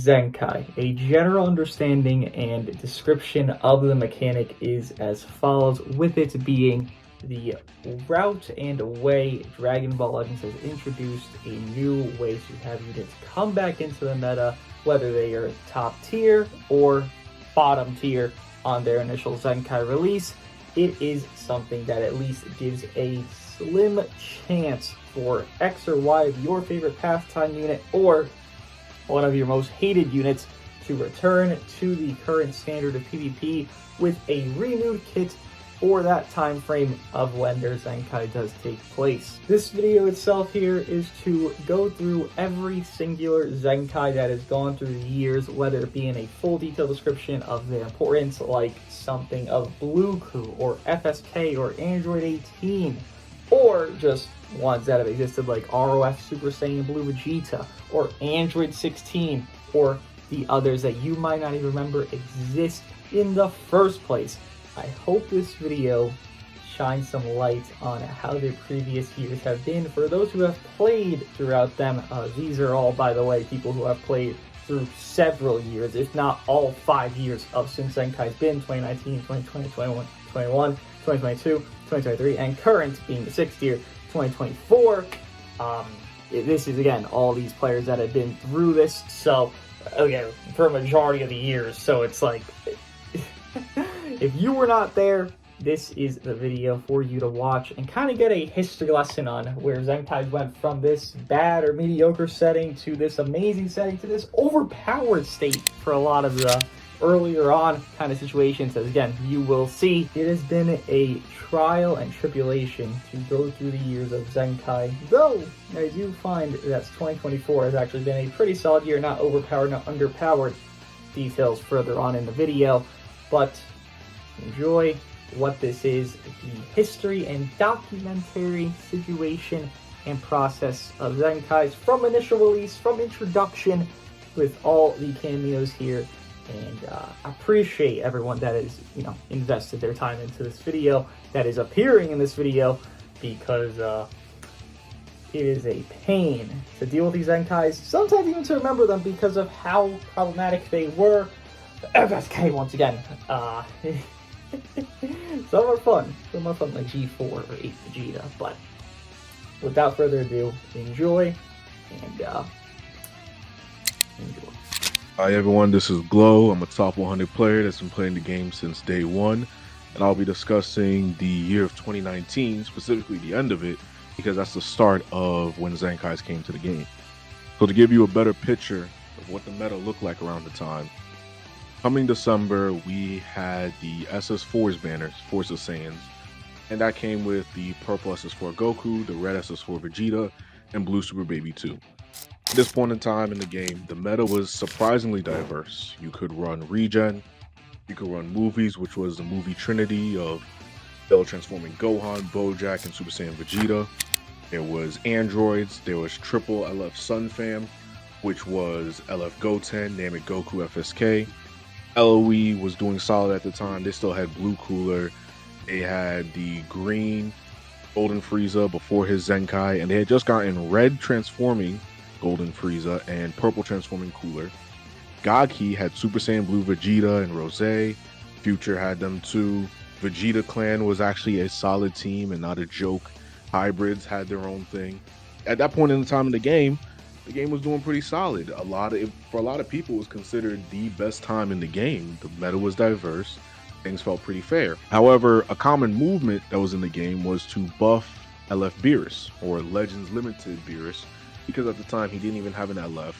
Zenkai. A general understanding and description of the mechanic is as follows, with it being the route and way Dragon Ball Legends has introduced a new way to have units come back into the meta, whether they are top tier or bottom tier on their initial Zenkai release. It is something that at least gives a slim chance for X or Y of your favorite pastime unit or one of your most hated units to return to the current standard of PvP with a renewed kit for that time frame of when their Zenkai does take place. This video itself here is to go through every singular Zenkai that has gone through the years, whether it be in a full detailed description of their importance, like something of Blue Crew or FSK or Android 18, or just ones that have existed like ROF Super Saiyan Blue Vegeta or Android 16, or the others that you might not even remember exist in the first place. I hope this video shines some light on how their previous years have been for those who have played throughout them. These are all, by the way, people who have played through several years, if not all 5 years of since Zenkai's been 2019, 2020, 2021, 2022, 2023, and current being the 6th year, 2024. This is, again, all these players that have been through this, so, again, for a majority of the years, so it's like, if you were not there, this is the video for you to watch and kind of get a history lesson on where Zenkai went from this bad or mediocre setting to this amazing setting to this overpowered state for a lot of the earlier on kind of situations. As again, you will see, it has been a trial and tribulation to go through the years of Zenkai, though I do find that 2024 has actually been a pretty solid year, not overpowered, not underpowered. Details further on in the video, but enjoy what this is, the history and documentary situation and process of Zenkai's from initial release, from introduction, with all the cameos here. And appreciate everyone that is, invested their time into this video, that is appearing in this video, because it is a pain to deal with these Zenkais, sometimes even to remember them because of how problematic they were. FSK, once again, some are fun, like G4 or 8 Vegeta, but without further ado, enjoy, and enjoy. Hi everyone, this is Glow. I'm a top 100 player that's been playing the game since day one, and I'll be discussing the year of 2019, specifically the end of it, because that's the start of when Zenkais came to the game. So to give you a better picture of what the meta looked like around the time, coming December, we had the SS4's banners, Force of Saiyans, and that came with the purple SS4 Goku, the red SS4 Vegeta, and blue Super Baby 2. At this point in time in the game, the meta was surprisingly diverse. You could run regen, you could run movies, which was the movie trinity of Cell transforming Gohan, Bojack, and Super Saiyan Vegeta. There was androids, there was triple LF Sun Fam, which was LF Goten, Namek Goku FSK. LOE was doing solid at the time. They still had Blue Cooler, they had the green Golden Frieza before his Zenkai, and they had just gotten red transforming Golden Frieza and purple transforming Cooler. Gaki had Super Saiyan Blue Vegeta and Rose. Future had them too. Vegeta Clan was actually a solid team and not a joke. Hybrids had their own thing. At that point in the time in the game was doing pretty solid. For a lot of people, it was considered the best time in the game. The meta was diverse. Things felt pretty fair. However, a common movement that was in the game was to buff LF Beerus, or Legends Limited Beerus, because at the time he didn't even have an LF.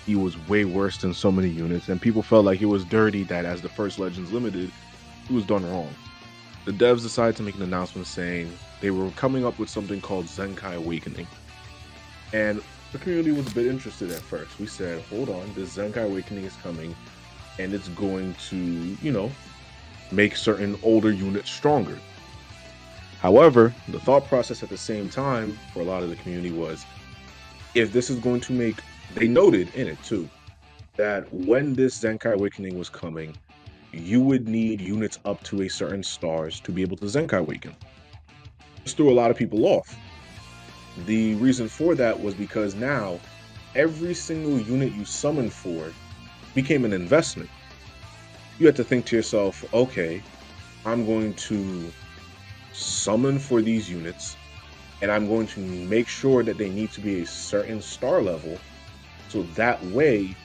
He was way worse than so many units, and people felt like it was dirty that as the first Legends Limited, he was done wrong. The devs decided to make an announcement saying they were coming up with something called Zenkai Awakening. And the community was a bit interested at first. We said, hold on, this Zenkai Awakening is coming, and it's going to, make certain older units stronger. However, the thought process at the same time for a lot of the community was, if this is going to make, they noted in it too, that when this Zenkai Awakening was coming, you would need units up to a certain stars to be able to Zenkai Awaken. This threw a lot of people off. The reason for that was because now every single unit you summon for became an investment. You had to think to yourself, okay, I'm going to summon for these units, and I'm going to make sure that they need to be a certain star level, so that way,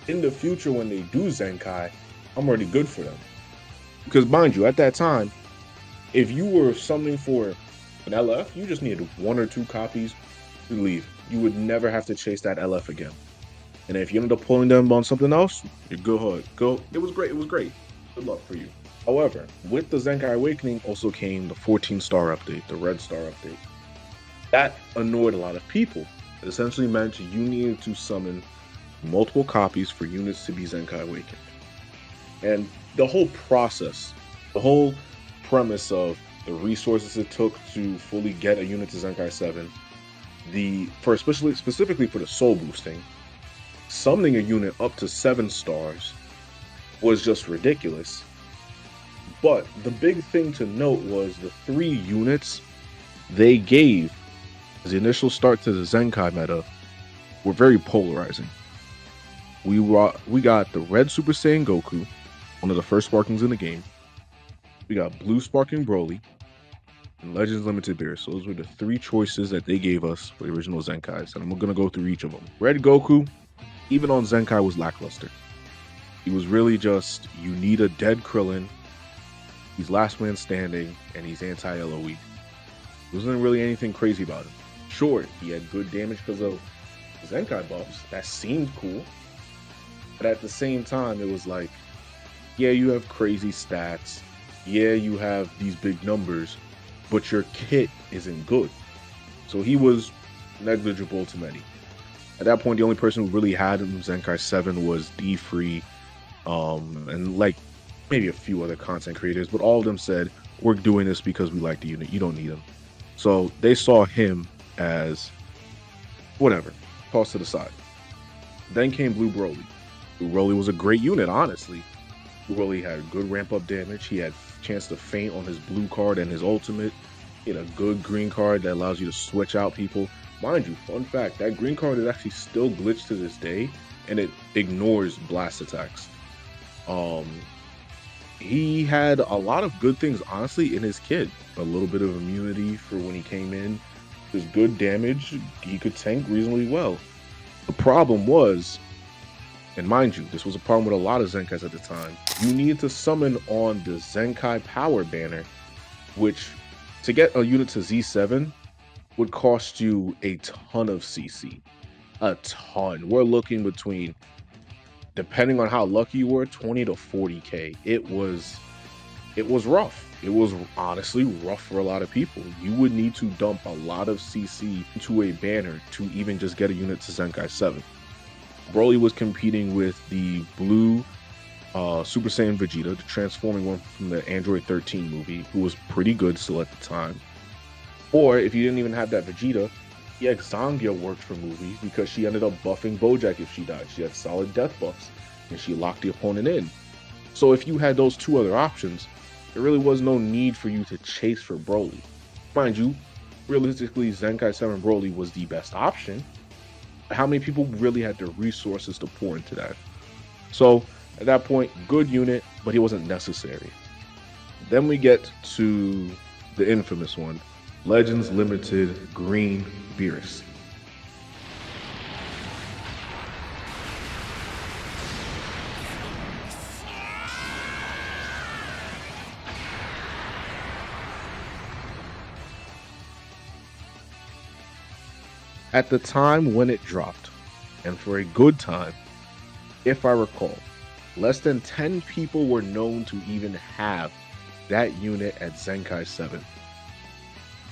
in the future when they do Zenkai, I'm already good for them. Because mind you, at that time, if you were summoning for an LF, you just needed 1 or 2 copies to leave. You would never have to chase that LF again. And if you ended up pulling them on something else, you're good. Go. It was great. It was great. Good luck for you. However, with the Zenkai Awakening also came the 14-star update, the Red Star update. That annoyed a lot of people. It essentially meant you needed to summon multiple copies for units to be Zenkai Awakened. And the whole process, the whole premise of the resources it took to fully get a unit to Zenkai 7, specifically for the soul boosting, summoning a unit up to 7 stars was just ridiculous. But the big thing to note was the 3 units they gave as the initial start to the Zenkai meta were very polarizing. We got the Red Super Saiyan Goku, one of the first Sparkings in the game. We got Blue Sparking Broly, and Legends Limited Beerus. So those were the 3 choices that they gave us for the original Zenkais, and I'm going to go through each of them. Red Goku, even on Zenkai, was lackluster. He was really just, you need a dead Krillin, he's last man standing, and he's anti-LOE. There wasn't really anything crazy about him. Sure, he had good damage because of Zenkai buffs. That seemed cool. But at the same time, it was like, yeah, you have crazy stats. Yeah, you have these big numbers, but your kit isn't good. So he was negligible to many. At that point, the only person who really had him Zenkai 7 was D-Free, and like maybe a few other content creators, but all of them said, we're doing this because we like the unit, you don't need him. So they saw him as whatever, tossed to the side. Then came Blue Broly. Blue Broly was a great unit, honestly. Blue Broly had good ramp up damage, he had a chance to feint on his blue card and his ultimate. He had a good green card that allows you to switch out people. Mind you, fun fact, that green card is actually still glitched to this day, and it ignores blast attacks. He had a lot of good things, honestly, in his kit. A little bit of immunity for when he came in. His good damage, he could tank reasonably well. The problem was, and mind you, this was a problem with a lot of Zenkais at the time, you needed to summon on the Zenkai Power banner, which, to get a unit to Z7, would cost you a ton of CC. A ton. We're looking between, depending on how lucky you were, 20 to 40k. It was rough. It was honestly rough for a lot of people. You would need to dump a lot of CC into a banner to even just get a unit to Zenkai 7. Broly was competing with the blue Super Saiyan Vegeta, the transforming one from the Android 13 movie, who was pretty good still at the time. Or if you didn't even have that Vegeta, yeah, Zangia worked for movie because she ended up buffing Bojack if she died. She had solid death buffs, and she locked the opponent in. So if you had those 2 other options, there really was no need for you to chase for Broly. Mind you, realistically, Zenkai 7 Broly was the best option. How many people really had the resources to pour into that? So at that point, good unit, but he wasn't necessary. Then we get to the infamous one, Legends Limited Green Beerus. At the time when it dropped, and for a good time, if I recall, less than 10 people were known to even have that unit at Zenkai 7.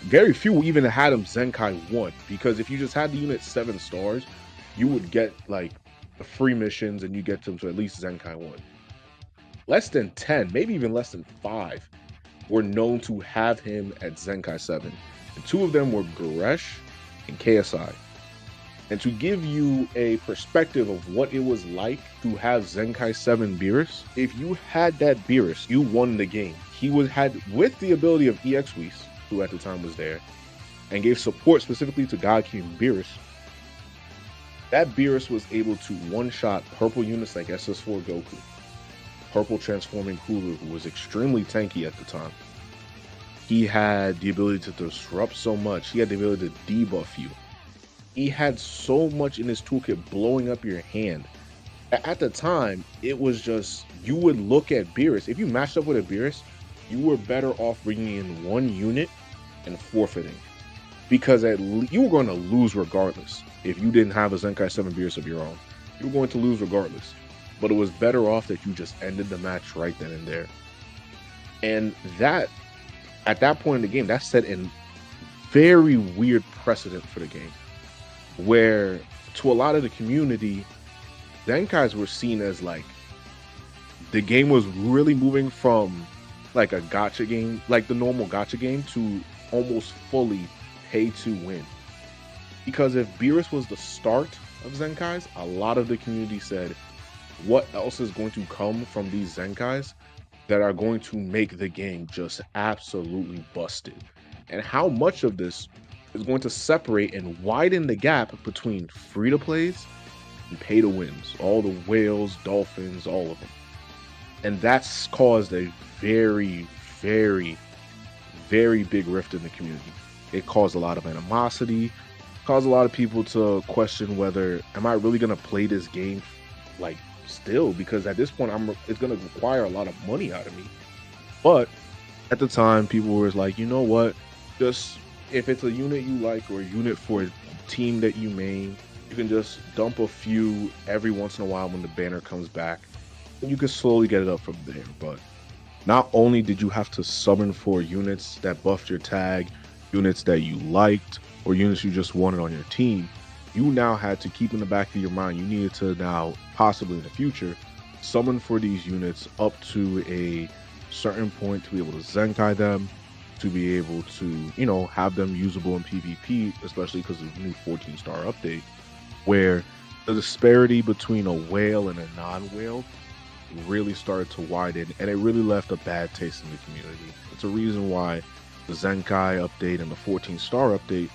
Very few even had him Zenkai 1, because if you just had the unit 7 stars, you would get like the free missions and you get them to at least Zenkai 1. Less than 10, maybe even less than 5, were known to have him at Zenkai 7. And 2 of them were Goresh and KSI. And to give you a perspective of what it was like to have Zenkai 7 Beerus, if you had that Beerus, you won the game. He had, with the ability of EX Whis, who at the time was there, and gave support specifically to God King Beerus, that Beerus was able to one-shot purple units like SS4 Goku, purple transforming Cooler, who was extremely tanky at the time. He had the ability to disrupt so much. He had the ability to debuff you. He had so much in his toolkit blowing up your hand. At the time, it was just, you would look at Beerus. If you matched up with a Beerus, you were better off bringing in one unit and forfeiting. Because you were going to lose regardless. If you didn't have a Zenkai 7 Beerus of your own, you were going to lose regardless. But it was better off that you just ended the match right then and there. And that, at that point in the game, that set a very weird precedent for the game. Where, to a lot of the community, Zenkais were seen as like, the game was really moving from like a gacha game, like the normal gacha game, to almost fully pay to win. Because if Beerus was the start of Zenkais, a lot of the community said, what else is going to come from these Zenkais that are going to make the game just absolutely busted? And how much of this is going to separate and widen the gap between free-to-plays and pay-to-wins? All the whales, dolphins, all of them. And that's caused a very, very, very big rift in the community. It caused a lot of animosity, caused a lot of people to question whether, am I really going to play this game like still? Because at this point, it's going to require a lot of money out of me. But at the time, people were like, you know what? Just, if it's a unit you like or a unit for a team that you main, you can just dump a few every once in a while when the banner comes back. And you can slowly get it up from there. But not only did you have to summon for units that buffed your tag, units that you liked, or units you just wanted on your team, you now had to keep in the back of your mind, you needed to now, possibly in the future, summon for these units up to a certain point to be able to Zenkai them, to be able to, you know, have them usable in PvP, especially because of the new 14-star update, where the disparity between a whale and a non-whale really started to widen, and it really left a bad taste in the community. It's a reason why the Zenkai update and the 14-star update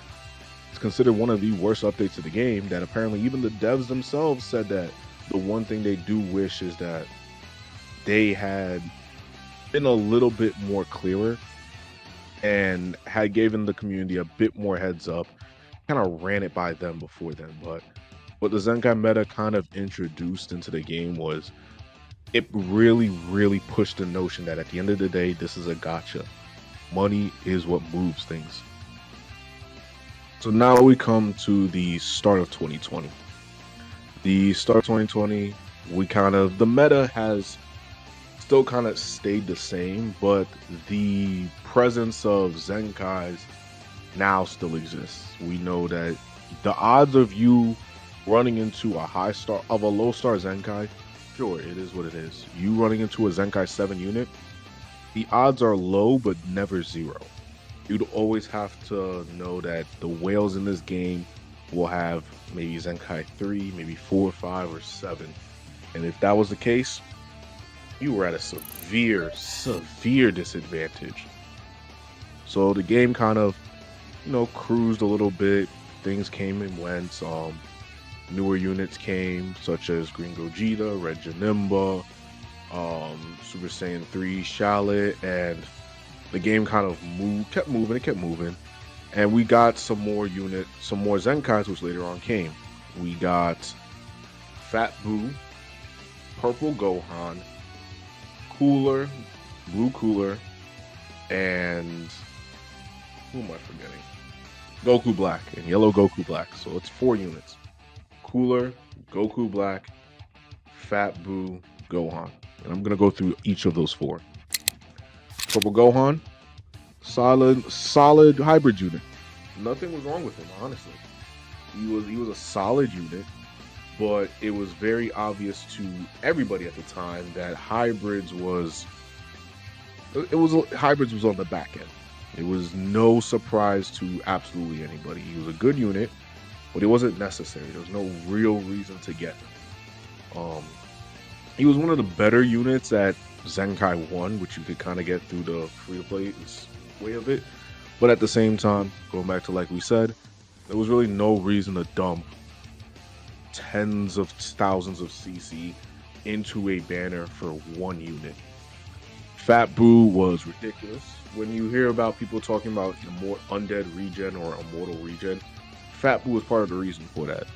is considered one of the worst updates of the game, that apparently even the devs themselves said that the one thing they do wish is that they had been a little bit more clearer and had given the community a bit more heads up, kind of ran it by them before then. But what the Zenkai meta kind of introduced into the game was, it really, really pushed the notion that at the end of the day, this is a gacha. Money is what moves things. So now we come to the start of 2020. The start of 2020, the meta has still kind of stayed the same, but the presence of Zenkais now still exists. We know that the odds of you running into a low star Zenkai, sure, it is what it is. You running into a Zenkai 7 unit, the odds are low, but never zero. You'd always have to know that the whales in this game will have maybe Zenkai 3, maybe 4, 5, or 7. And if that was the case, you were at a severe, severe disadvantage. So the game kind of, cruised a little bit. Things came and went. Newer units came, such as Green Gogeta, Red Janemba, Super Saiyan 3 Shallot, and the game kind of kept moving, and we got some more Zenkais, which later on came. We got Fat Boo, Purple Gohan, Cooler, Blue Cooler, and who am I forgetting? Goku Black and Yellow Goku Black. So it's 4 units. Cooler, Goku Black, Fat Boo, Gohan. And I'm going to go through each of those 4. Purple Gohan, solid hybrid unit. Nothing was wrong with him, honestly. He was a solid unit, but it was very obvious to everybody at the time that hybrids was on the back end. It was no surprise to absolutely anybody. He was a good unit, but it wasn't necessary. There was no real reason to get him. He was one of the better units at Zenkai 1, which you could kind of get through the free-to-play way of it. But at the same time, going back to like we said, there was really no reason to dump tens of thousands of CC into a banner for one unit. Fat Boo was ridiculous. When you hear about people talking about undead regen or immortal regen, Fat Boo was part of the reason for that.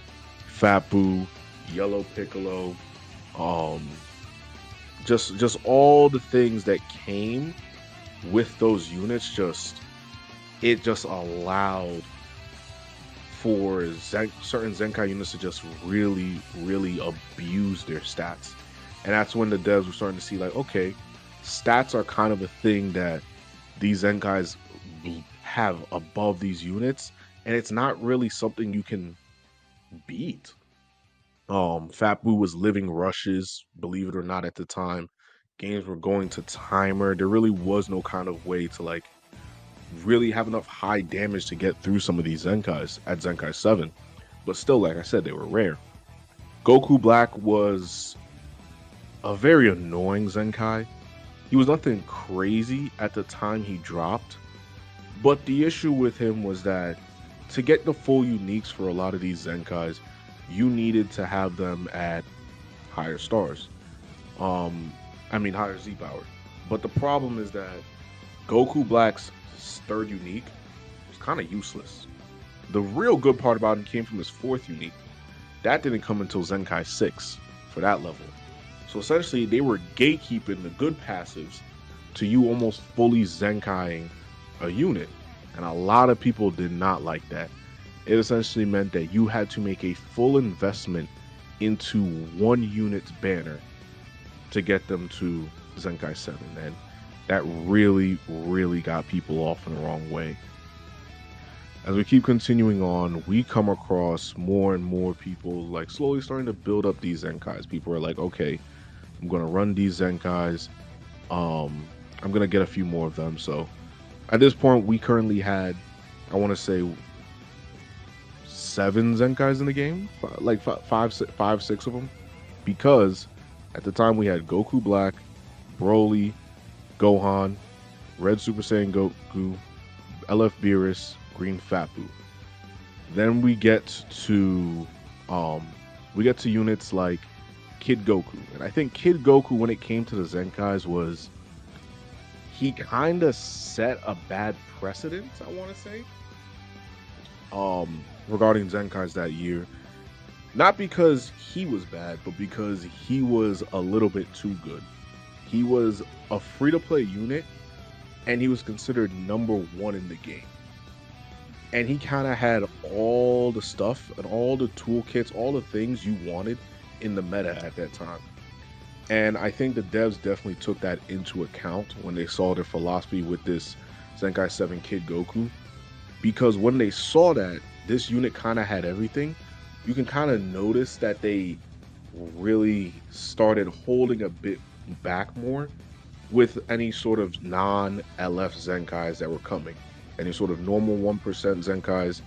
Fat Boo, Yellow Piccolo, just all the things that came with those units, it just allowed for certain Zenkai units to just really, really abuse their stats. And that's when the devs were starting to see, like, okay, stats are kind of a thing that these Zenkais have above these units, and it's not really something you can beat. Fat Boo was living rushes, believe it or not, at the time. Games were going to timer. There really was no kind of way to like really have enough high damage to get through some of these Zenkais at Zenkai 7. But still, like I said, they were rare. Goku Black was a very annoying Zenkai. He was nothing crazy at the time he dropped, but the issue with him was that to get the full uniques for a lot of these Zenkais, you needed to have them at higher stars. Higher Z power. But the problem is that Goku Black's third unique was kind of useless. The real good part about him came from his fourth unique. That didn't come until Zenkai 6 for that level. So essentially, they were gatekeeping the good passives to you almost fully Zenkaiing a unit. And a lot of people did not like that. It essentially meant that you had to make a full investment into one unit's banner to get them to Zenkai 7. And that really, really got people off in the wrong way. As we keep continuing on, we come across more and more people like slowly starting to build up these Zenkais. People are like, okay, I'm going to run these Zenkais. I'm going to get a few more of them. So at this point, we currently had, I want to say, 7 Zenkais in the game, like five, 6 of them, because at the time we had Goku Black, Broly, Gohan, Red Super Saiyan Goku, LF Beerus, Green Fat Boo. Then we get to units like Kid Goku, and I think Kid Goku, when it came to the Zenkais, he kind of set a bad precedent, I want to say, regarding Zenkais that year. Not because he was bad, but because he was a little bit too good. He was a free-to-play unit, and he was considered #1 in the game. And he kind of had all the stuff and all the toolkits, all the things you wanted in the meta at that time. And I think the devs definitely took that into account when they saw their philosophy with this Zenkai 7 Kid Goku. Because when they saw that this unit kind of had everything, you can kind of notice that they really started holding a bit back more with any sort of non-LF Zenkais that were coming. Any sort of normal 1% Zenkais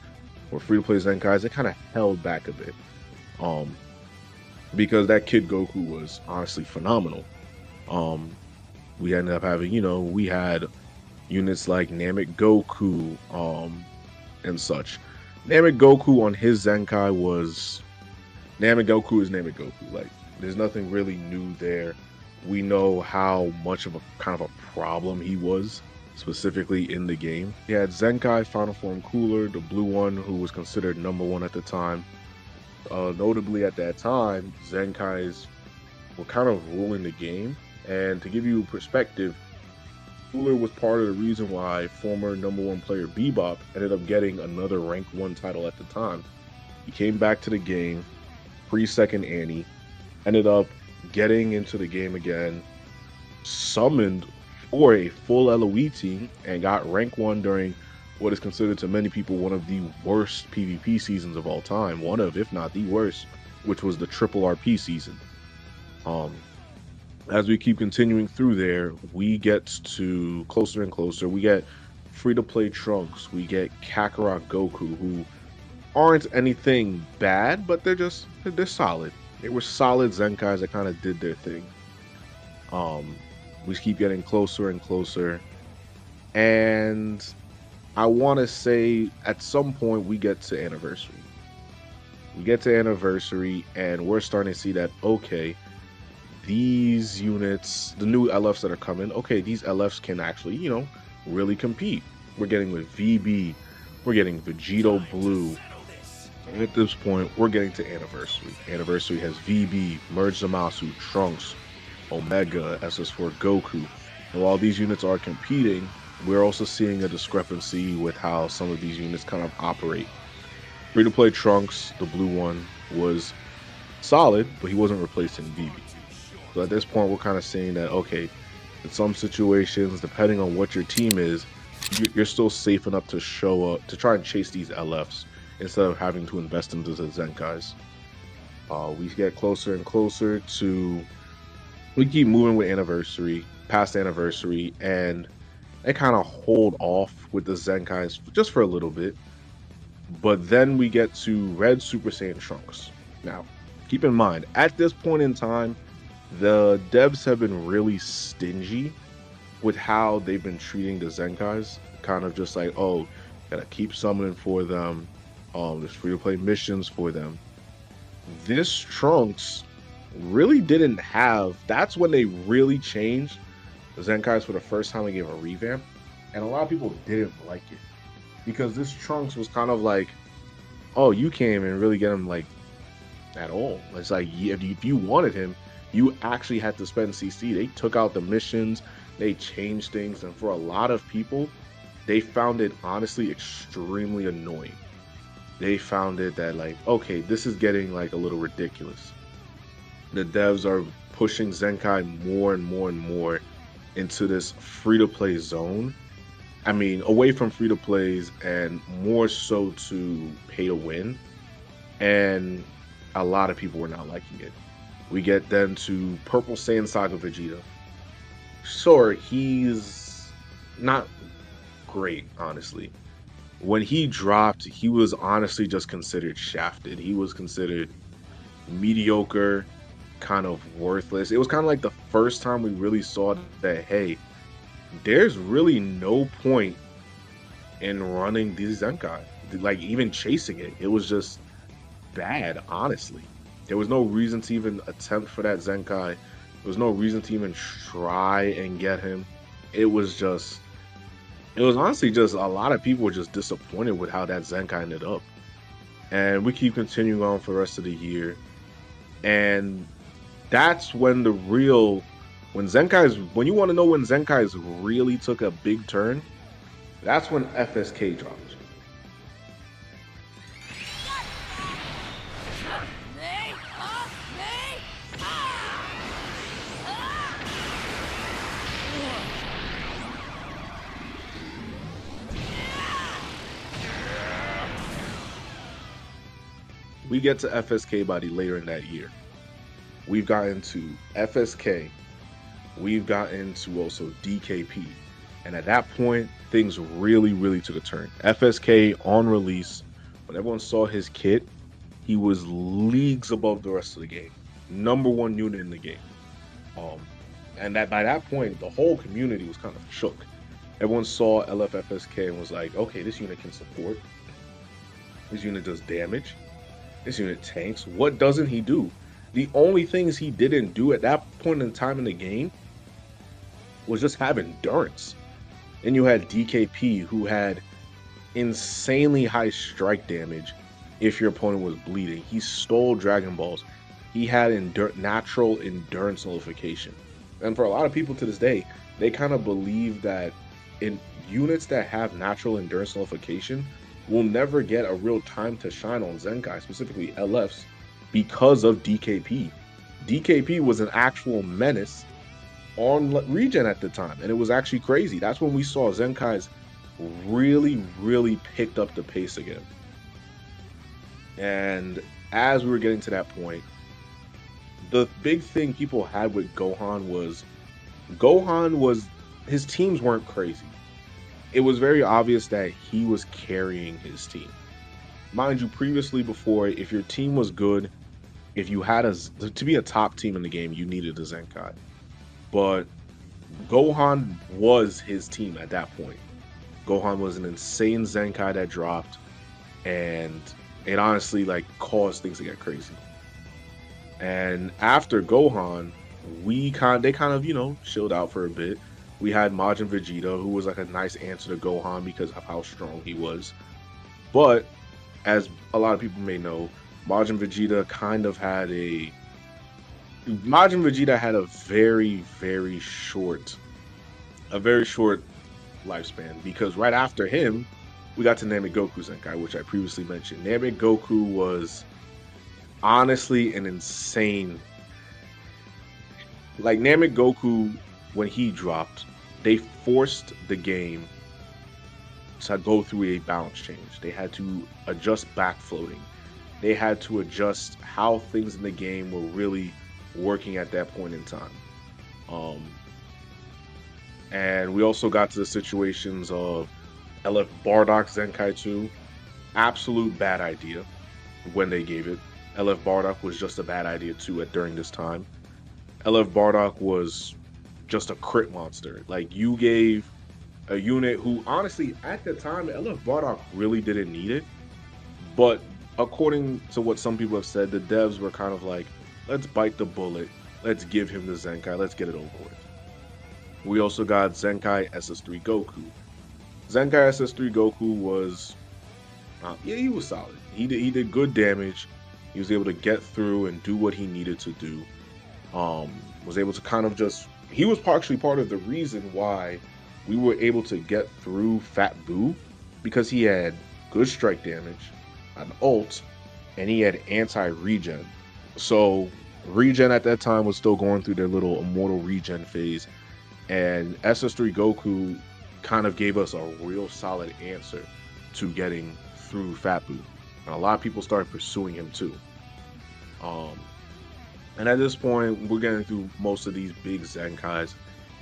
or free-to-play Zenkais, they kind of held back a bit. Because that Kid Goku was honestly phenomenal. We ended up having, we had units like Namek Goku, and such. Namek Goku on his Zenkai Namek Goku is Namek Goku. Like, there's nothing really new there. We know how much of a kind of a problem he was, specifically in the game. He had Zenkai Final Form Cooler, the blue one, who was considered #1 at the time. Notably at that time, Zenkais were kind of ruling the game. And to give you perspective, Cooler was part of the reason why former #1 player Bebop ended up getting another rank 1 title at the time. He came back to the game, pre-second Annie, ended up getting into the game again, summoned for a full LOE team, and got rank 1 during what is considered to many people one of the worst PvP seasons of all time. One of, if not the worst, which was the triple RP season. As we keep continuing through there, we get to closer and closer. We get free-to-play Trunks. We get Kakarot Goku, who aren't anything bad, but they're solid. They were solid Zenkais that kind of did their thing. We keep getting closer and closer. And I want to say at some point we get to Anniversary. We get to Anniversary, and we're starting to see that, okay, these units, the new LFs that are coming, okay, these LFs can actually, really compete. We're getting with VB, we're getting Vegito Blue, and at this point, we're getting to Anniversary. Anniversary has VB, Merge Zamasu, Trunks, Omega, SS4 Goku. And while these units are competing, we're also seeing a discrepancy with how some of these units kind of operate. Free-to-play Trunks, the blue one, was solid, but he wasn't replacing VB. So at this point, we're kind of saying that, okay, in some situations, depending on what your team is, you're still safe enough to show up, to try and chase these LFs instead of having to invest into the Zenkais. We get closer and closer to, we keep moving with Anniversary, past Anniversary, and they kind of hold off with the Zenkais just for a little bit. But then we get to Red Super Saiyan Trunks. Now, keep in mind, at this point in time, the devs have been really stingy with how they've been treating the Zenkais. Kind of just like, oh, gotta keep summoning for them. There's free-to-play missions for them. This Trunks really didn't have... That's when they really changed the Zenkais for the first time. They gave a revamp. And a lot of people didn't like it. Because this Trunks was kind of like, oh, you can't even really get him, like, at all. It's like, if you wanted him, you actually had to spend CC. They took out the missions, they changed things, and for a lot of people, they found it honestly extremely annoying. They found it that, like, okay, this is getting, like, a little ridiculous. The devs are pushing Zenkai more and more and more into this free-to-play zone. I mean, away from free-to-plays and more so to pay-to-win. And a lot of people were not liking it. We get then to Purple Saiyan Saga Vegeta. Sure, he's not great, honestly. When he dropped, he was honestly just considered shafted. He was considered mediocre, kind of worthless. It was kind of like the first time we really saw that, hey, there's really no point in running these Zenkai. Like, even chasing it. It was just bad, honestly. There was no reason to even attempt for that Zenkai. There was no reason to even try and get him. It was honestly just a lot of people were just disappointed with how that Zenkai ended up. And we keep continuing on for the rest of the year. And that's when when you want to know when Zenkai's really took a big turn, that's when FSK dropped. We get to FSK by later in that year. We've gotten to FSK. We've gotten to also DKP. And at that point, things really, really took a turn. FSK on release, when everyone saw his kit, he was leagues above the rest of the game. #1 unit in the game. And that by that point, the whole community was kind of shook. Everyone saw LFFSK and was like, okay, this unit can support. This unit does damage. This unit tanks. What doesn't he do? The only things he didn't do at that point in time in the game was just have endurance. Then you had DKP, who had insanely high strike damage if your opponent was bleeding. He stole Dragon Balls. He had natural endurance nullification. And for a lot of people to this day, they kind of believe that in units that have natural endurance nullification will never get a real time to shine on Zenkai, specifically LFs, because of DKP. DKP was an actual menace on Regen at the time, and it was actually crazy. That's when we saw Zenkai's really, really picked up the pace again. And as we were getting to that point, the big thing people had with Gohan was his teams weren't crazy. It was very obvious that he was carrying his team. Mind you, previously before, if your team was good, if you had to be a top team in the game, you needed a Zenkai. But Gohan was his team at that point. Gohan was an insane Zenkai that dropped, and it honestly like caused things to get crazy. And after Gohan, they kind of, you know, chilled out for a bit. We had Majin Vegeta, who was like a nice answer to Gohan because of how strong he was. But as a lot of people may know, Majin Vegeta kind of had a Majin Vegeta had a very short lifespan, because right after him, we got to Namek Goku Zenkai, which I previously mentioned. Namek Goku was honestly an insane. Like Namek Goku, when he dropped, they forced the game to go through a balance change. They had to adjust backfloating. They had to adjust how things in the game were really working at that point in time. And we also got to the situations of LF Bardock Zenkai 2. Absolute bad idea when they gave it. LF Bardock was just a bad idea too during this time. LF Bardock was just a crit monster. Like, you gave a unit who, honestly, at the time, LF Bardock really didn't need it. But according to what some people have said, the devs were kind of like, let's bite the bullet. Let's give him the Zenkai. Let's get it over with. We also got Zenkai SS3 Goku. Zenkai SS3 Goku was, he was solid. He did good damage. He was able to get through and do what he needed to do. Was able to kind of just, he was actually part of the reason why we were able to get through Fat Boo, because he had good strike damage, an ult, and he had anti-regen. So regen at that time was still going through their little immortal regen phase, and SS3 Goku kind of gave us a real solid answer to getting through Fat Boo. And a lot of people started pursuing him too. And at this point, we're getting through most of these big Zenkais.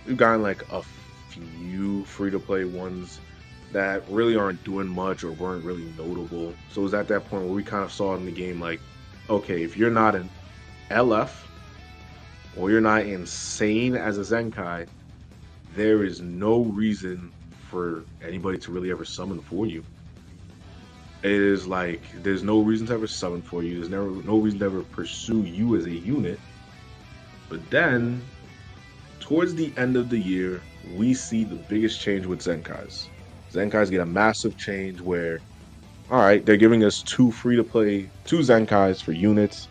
We've gotten like a few free-to-play ones that really aren't doing much or weren't really notable. So it was at that point where we kind of saw in the game, like, okay, if you're not an LF or you're not insane as a Zenkai, there is no reason for anybody to really ever summon for you. It is like, there's no reason to ever summon for you. There's no reason to ever pursue you as a unit. But then, towards the end of the year, we see the biggest change with Zenkais. Zenkais get a massive change where, all right, they're giving us two Zenkais for units,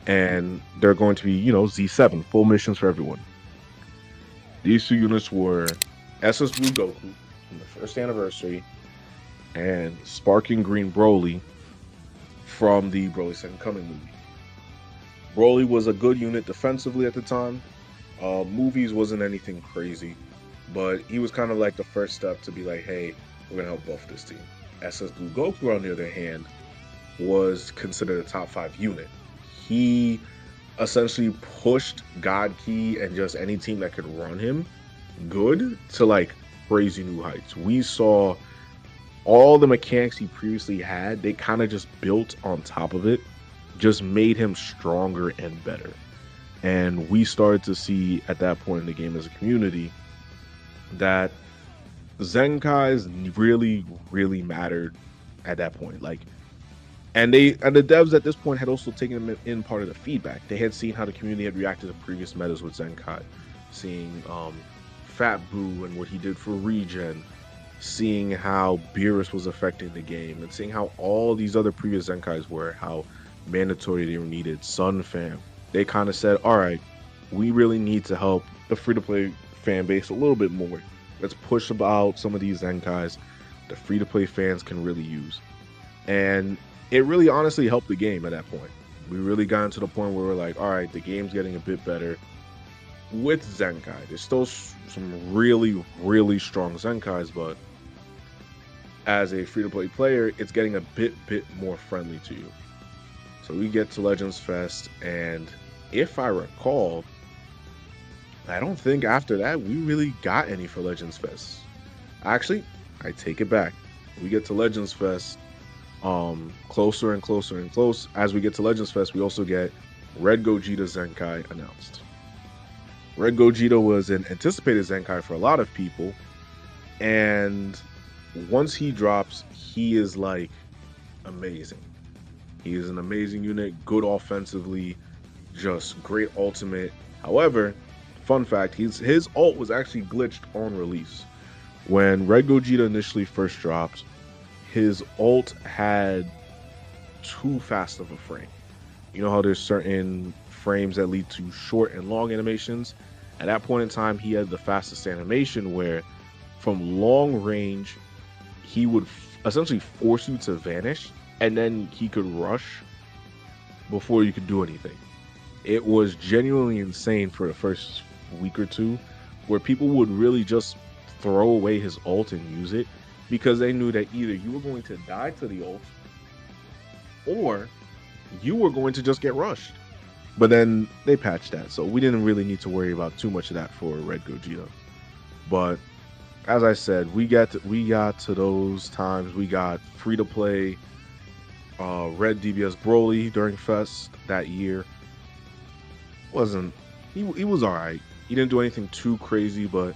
and they're going to be, you know, Z7, full missions for everyone. These two units were SS Blue Goku from the first anniversary, and Sparking Green Broly from the Broly Second Coming movie. Broly was a good unit defensively at the time. Movies wasn't anything crazy, but he was kind of like the first step to be like, hey, we're gonna help buff this team. SS Blue Goku, on the other hand, was considered a top 5 unit. He essentially pushed God Key and just any team that could run him good to like crazy new heights. We saw all the mechanics he previously had, they kind of just built on top of it, just made him stronger and better. And we started to see at that point in the game as a community that Zenkais really, really mattered at that point. Like, and the devs at this point had also taken them in part of the feedback. They had seen how the community had reacted to previous metas with Zenkai, seeing Fat Boo and what he did for regen, seeing how Beerus was affecting the game, and seeing how all these other previous Zenkais were, how mandatory they were needed. Sun Fam, they kind of said, all right, we really need to help the free-to-play fan base a little bit more. Let's push about some of these Zenkais the free-to-play fans can really use. And it really honestly helped the game at that point. We really got into the point where we're like, all right, the game's getting a bit better with Zenkai. There's still some really, really strong Zenkais, but as a free-to-play player, it's getting a bit more friendly to you. So we get to Legends Fest, and if I recall, I don't think after that we really got any for Legends Fest. Actually, I take it back. We get to Legends Fest, closer and closer and close. As we get to Legends Fest, we also get Red Gogeta Zenkai announced. Red Gogeta was an anticipated Zenkai for a lot of people, and once he drops, he is like amazing. He is an amazing unit, good offensively, just great ultimate. However, fun fact, his ult was actually glitched on release. When Red Gogeta initially first dropped, his ult had too fast of a frame. You know how there's certain frames that lead to short and long animations? At that point in time, he had the fastest animation where from long range, he would essentially force you to vanish and then he could rush before you could do anything. It was genuinely insane for the first week or two where people would really just throw away his ult and use it because they knew that either you were going to die to the ult or you were going to just get rushed. But then they patched that, so we didn't really need to worry about too much of that for Red Gogeta. But as I said, we got to those times. We got free to play Red DBS Broly during Fest that year. He was all right. He didn't do anything too crazy, but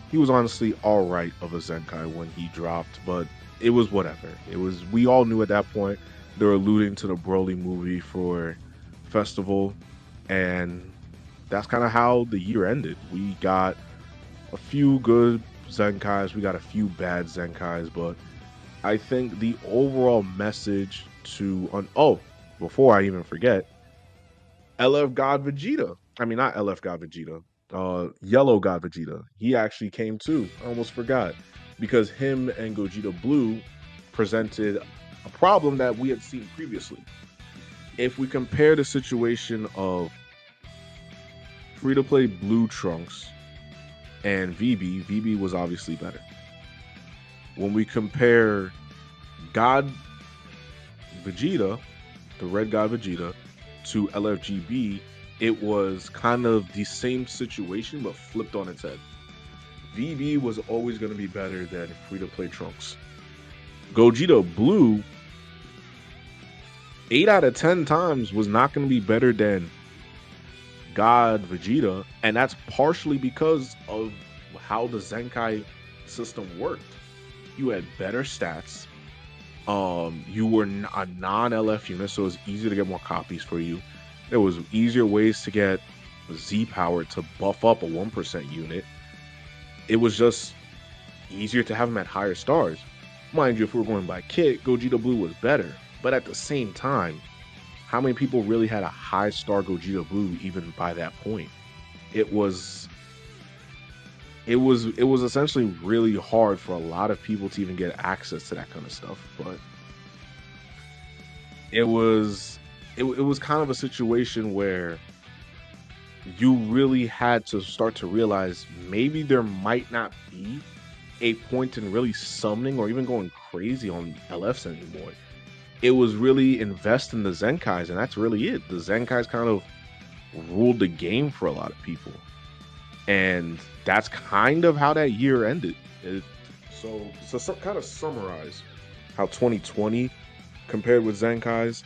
he was honestly all right of a Zenkai when he dropped. But it was whatever. We all knew at that point they were alluding to the Broly movie for Festival, and that's kind of how the year ended. We got a few good Zenkais, we got a few bad Zenkais, but I think the overall message before I even forget, LF God Vegeta. I mean, not LF God Vegeta. Yellow God Vegeta. He actually came too. I almost forgot because him and Gogeta Blue presented a problem that we had seen previously. If we compare the situation of free-to-play Blue Trunks and VB was obviously better. When we compare God Vegeta, the Red God Vegeta, to LFGB, it was kind of the same situation but flipped on its head. VB was always going to be better than free-to-play Trunks. Gogeta Blue, 8 out of 10 times was not going to be better than God Vegeta, and that's partially because of how the Zenkai system worked. You had better stats. You were a non-LF unit, so it was easier to get more copies for you. There was easier ways to get Z power to buff up a 1% unit. It was just easier to have them at higher stars. Mind you, if we were going by kit, Gogeta Blue was better. But at the same time, how many people really had a high star Gogeta Blue even by that point? It was essentially really hard for a lot of people to even get access to that kind of stuff. But it was kind of a situation where you really had to start to realize maybe there might not be a point in really summoning or even going crazy on LFs anymore. It was really invest in the Zenkais, and that's really it. The Zenkais kind of ruled the game for a lot of people. And that's kind of how that year ended. So kind of summarize how 2020 compared with Zenkais.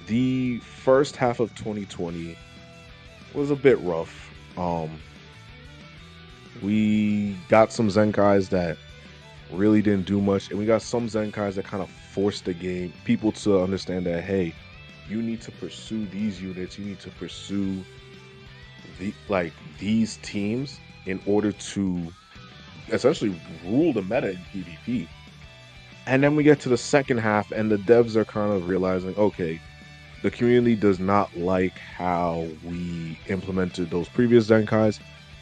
The first half of 2020 was a bit rough. We got some Zenkais that really didn't do much, and we got some Zenkais that kind of forced the game, people to understand that, hey, you need to pursue these units, you need to pursue these teams in order to essentially rule the meta in PvP. And then we get to the second half, and the devs are kind of realizing, okay, the community does not like how we implemented those previous Zenkais.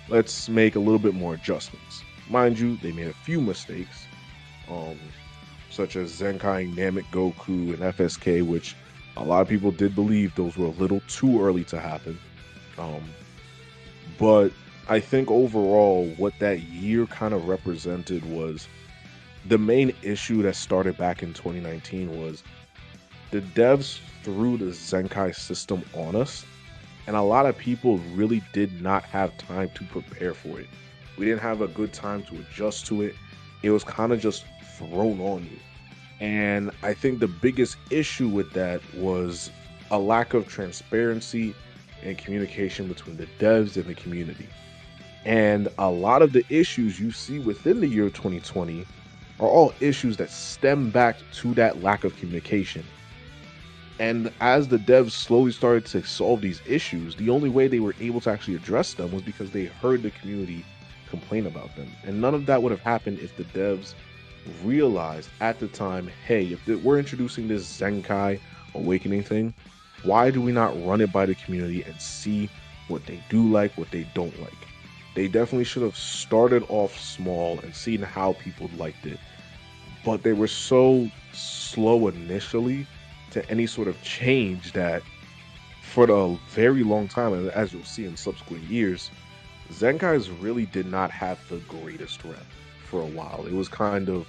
Let's make a little bit more adjustments. Mind you, they made a few mistakes, such as Zenkai, Namek Goku, and FSK, which a lot of people did believe those were a little too early to happen. But I think overall, what that year kind of represented was the main issue that started back in 2019 was the devs threw the Zenkai system on us, and a lot of people really did not have time to prepare for it. We didn't have a good time to adjust to it. It was kind of just thrown on you. And I think the biggest issue with that was a lack of transparency and communication between the devs and the community. And a lot of the issues you see within the year 2020 are all issues that stem back to that lack of communication. And as the devs slowly started to solve these issues, the only way they were able to actually address them was because they heard the community complain about them. And none of that would have happened if the devs realized at the time, hey, if we're introducing this Zenkai Awakening thing, why do we not run it by the community and see what they do like, what they don't like? They definitely should have started off small and seen how people liked it. But they were so slow initially to any sort of change that for a very long time, and as you'll see in subsequent years, Zenkai's really did not have the greatest rep for a while. It was kind of,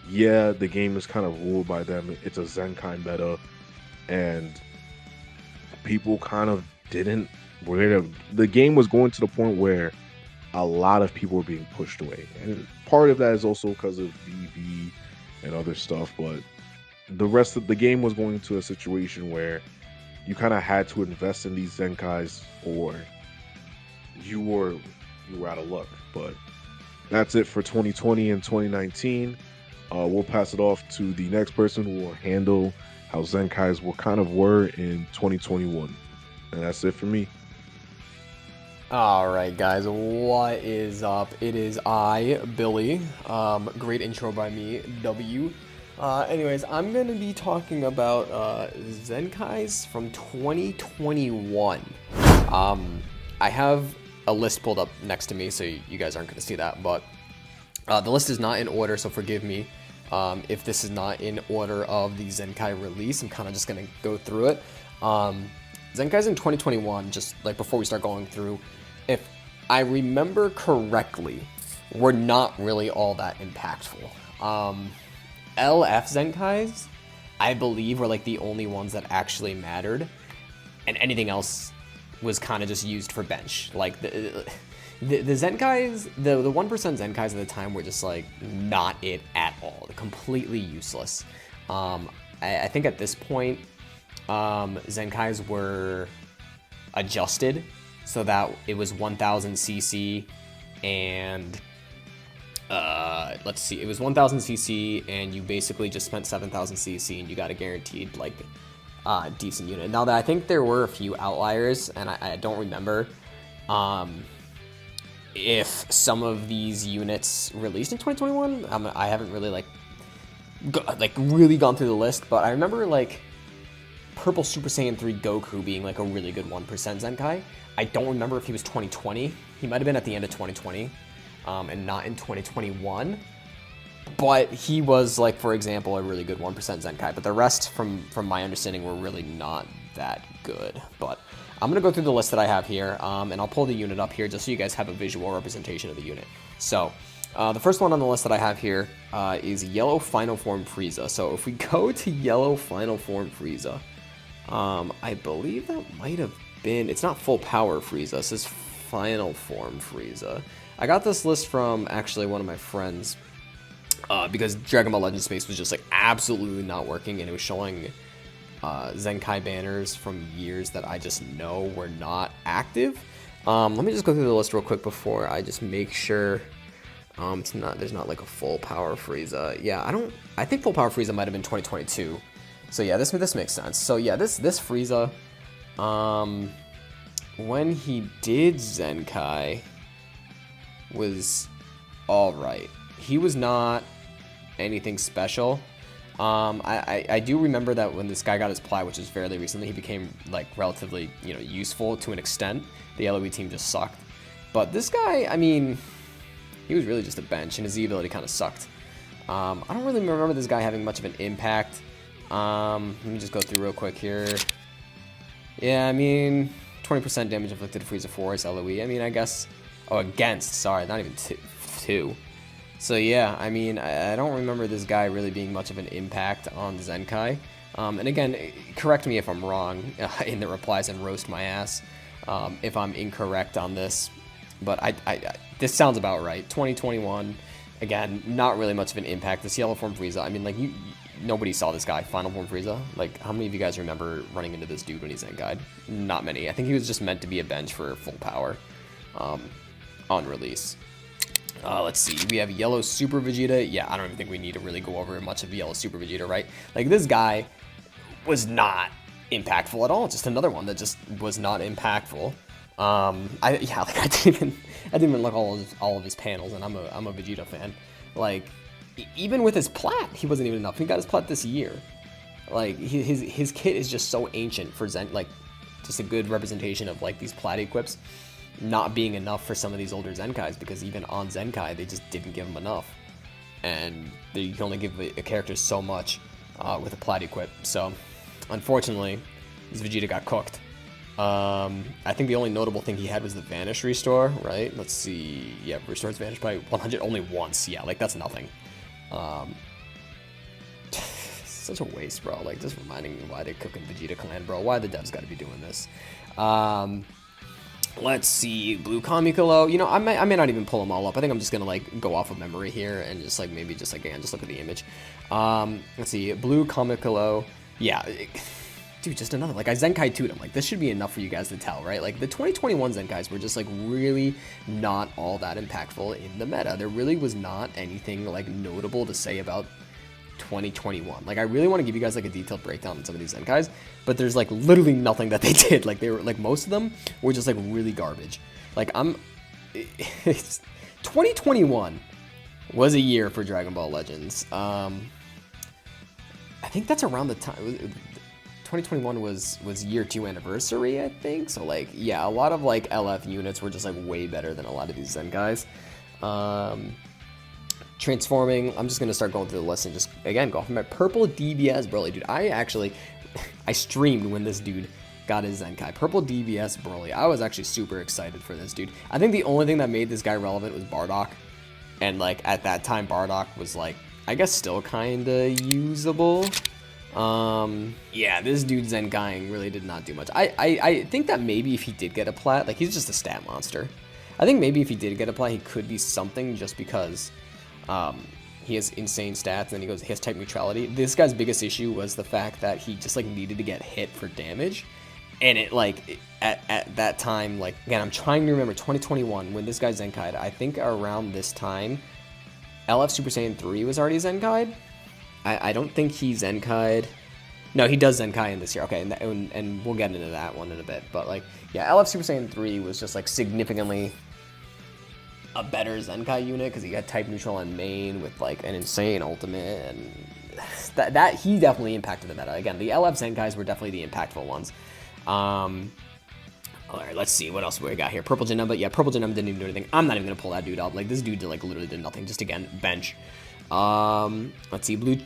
yeah, the game is kind of ruled by them. It's a Zenkai meta, and people kind of didn't. The game was going to the point where a lot of people were being pushed away, and part of that is also because of VV and other stuff. But the rest of the game was going to a situation where you kind of had to invest in these Zenkais, or you were out of luck. But that's it for 2020 and 2019. We'll pass it off to the next person who will handle how Zenkais were in 2021. And that's it for me. Alright guys, what is up? It is I, Billy. Great intro by me, W. Anyways, I'm going to be talking about Zenkais from 2021. I have a list pulled up next to me, so you guys aren't going to see that, but the list is not in order, so forgive me if this is not in order of the Zenkai release. I'm kind of just going to go through it. Zenkais in 2021, just like before we start going through, if I remember correctly, were not really all that impactful. LF Zenkais, I believe, were like the only ones that actually mattered, and anything else was kind of just used for bench. Like the Zenkais, the 1% Zenkais at the time were just like not it at all, completely useless. I think at this point, Zenkais were adjusted so that it was 1000 CC and let's see, it was 1000 CC and you basically just spent 7000 CC and you got a guaranteed like decent unit. Now that I think there were a few outliers, and I don't remember if some of these units released in 2021. I haven't really really gone through the list, but I remember like Purple Super Saiyan 3 Goku being like a really good 1% Zenkai. I don't remember if he was 2020. He might have been at the end of 2020 and not in 2021. But he was, like, for example, a really good 1% Zenkai. But the rest, from my understanding, were really not that good. But I'm going to go through the list that I have here, and I'll pull the unit up here just so you guys have a visual representation of the unit. So the first one on the list that I have here is Yellow Final Form Frieza. So if we go to Yellow Final Form Frieza, I believe that might have been, it's not Full Power Frieza, this is Final Form Frieza. I got this list from actually one of my friends, because Dragon Ball Legends Space was just like absolutely not working, and it was showing Zenkai banners from years that I just know were not active. Let me just go through the list real quick before I just make sure there's not like a Full Power Frieza. Yeah, I think Full Power Frieza might have been 2022. So yeah, this makes sense. So yeah, this Frieza, when he did Zenkai, was alright. He was not anything special. I do remember that when this guy got his ply, which is fairly recently, he became like relatively, useful to an extent. The LOE team just sucked. But this guy, I mean, he was really just a bench, and his Z ability kind of sucked. I don't really remember this guy having much of an impact. Let me just go through real quick here. Yeah, I mean, 20% damage inflicted to Frieza 4 is LOE. I mean, I guess... Oh, against. Sorry, not even 2. So yeah, I mean, I don't remember this guy really being much of an impact on Zenkai. And again, correct me if I'm wrong in the replies and roast my ass if I'm incorrect on this. But this sounds about right. 2021, again, not really much of an impact. This Yellow Form Frieza, I mean, like, nobody saw this guy, Final Form Frieza. Like, how many of you guys remember running into this dude when he's Zenkai? Not many. I think he was just meant to be a bench for Full Power on release. Let's see. We have Yellow Super Vegeta. Yeah, I don't even think we need to really go over much of Yellow Super Vegeta, right? Like, this guy was not impactful at all. Just another one that just was not impactful. I didn't even look all of his panels, and I'm a Vegeta fan. Like, even with his plat, he wasn't even enough. He got his plat this year. Like, his kit is just so ancient for Zen, like, just a good representation of, like, these plat equips not being enough for some of these older Zenkais, because even on Zenkai, they just didn't give him enough. And you can only give a character so much with a plat equip. So, unfortunately, this Vegeta got cooked. I think the only notable thing he had was the Vanish restore, right? Let's see. Yeah, restores Vanish by 100 only once. Yeah, like, that's nothing. Such a waste, bro. Like, just reminding me why they're cooking Vegeta Clan, bro. Why the devs gotta be doing this? Let's see. Blue Kamikolo. You know, I may not even pull them all up. I think I'm just gonna, like, go off of memory here and just, like, maybe just, like, again, just look at the image. Let's see. Blue Kamikolo. Yeah. Dude, just another. Like, I Zenkai 2'd him. Like, this should be enough for you guys to tell, right? Like, the 2021 Zenkais were just, like, really not all that impactful in the meta. There really was not anything, like, notable to say about 2021. Like, I really want to give you guys, like, a detailed breakdown on some of these Zenkais, but there's, like, literally nothing that they did. Like, they were, like, most of them were just, like, really garbage. Like, 2021 was a year for Dragon Ball Legends. I think that's around the time. 2021 was year 2 anniversary, I think. So, like, yeah, a lot of, like, LF units were just, like, way better than a lot of these Zenkais. Transforming, I'm just going to start going through the list and just, again, go off my Purple DBS Broly. Dude, I streamed when this dude got his Zenkai. Purple DBS Broly. I was actually super excited for this dude. I think the only thing that made this guy relevant was Bardock. And, like, at that time, Bardock was, like, I guess still kind of usable. Yeah, this dude Zenkaiing really did not do much. I think that maybe if he did get a plat, like, he's just a stat monster. I think maybe if he did get a plat, he could be something just because he has insane stats, and then he has type neutrality. This guy's biggest issue was the fact that he just, like, needed to get hit for damage. And it, like, at that time, like, again, I'm trying to remember 2021 when this guy Zenkai'd. I think around this time, LF Super Saiyan 3 was already Zenkai'd. I don't think he Zenkai'd. No, he does Zenkai in this year. Okay, and we'll get into that one in a bit. But, like, yeah, LF Super Saiyan 3 was just, like, significantly a better Zenkai unit because he got type neutral on main with, like, an insane ultimate, and that he definitely impacted the meta. Again, the LF Zenkais were definitely the impactful ones. All right, let's see what else we got here. Purple Janemba. Yeah, Purple Janemba didn't even do anything. I'm not even gonna pull that dude up. Like, this dude like literally did nothing. Just, again, bench. Let's see. Blue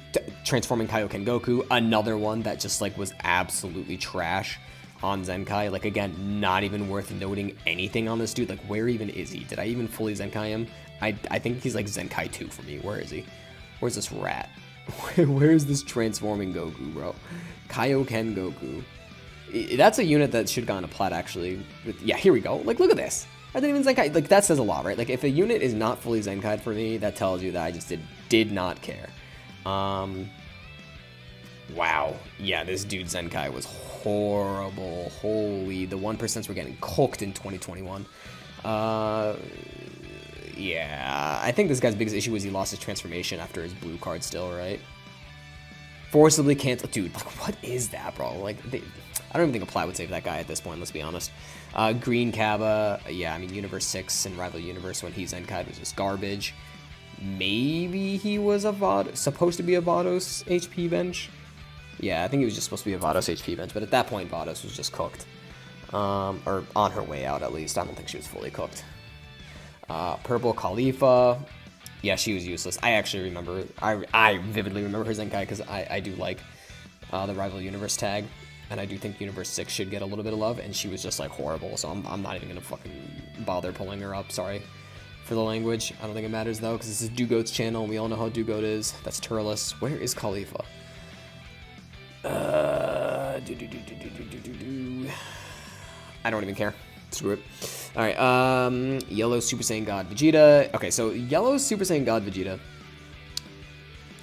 transforming Kaioken Goku. Another one that just, like, was absolutely trash on Zenkai. Like, again, not even worth noting anything on this dude. Like, where even is he? Did I even fully Zenkai him? I think he's, like, Zenkai 2 for me. Where is he? Where's this rat? Where is this transforming Goku, bro? Kaioken Goku. That's a unit that should have gone to plat, actually. Yeah, here we go. Like, look at this. I didn't even Zenkai. Like, that says a lot, right? Like, if a unit is not fully Zenkai'd for me, that tells you that I just did not care. Wow. Yeah, this dude Zenkai was horrible. Holy, the 1% were getting cooked in 2021. Yeah, I think this guy's biggest issue was he lost his transformation after his blue card still, right? Forcibly cancel. Dude, like, what is that, bro? Like, I don't even think a plat would save that guy at this point, let's be honest. Green Kaba, yeah, I mean, Universe 6 and Rival Universe when he Zenkai'd was just garbage. Maybe he was supposed to be a Vados HP bench. Yeah, I think he was just supposed to be a Vados HP bench, but at that point, Vados was just cooked. Or on her way out, at least. I don't think she was fully cooked. Purple Khalifa. Yeah, she was useless. I actually remember, I vividly remember her Zenkai because I do like the Rival Universe tag. And I do think Universe 6 should get a little bit of love, and she was just, like, horrible, so I'm not even gonna fucking bother pulling her up, sorry for the language. I don't think it matters, though, because this is Dugoat's channel, and we all know how Dugoat is. That's Turles. Where is Khalifa? I don't even care. Screw it. Alright, Yellow Super Saiyan God Vegeta. Okay, so Yellow Super Saiyan God Vegeta.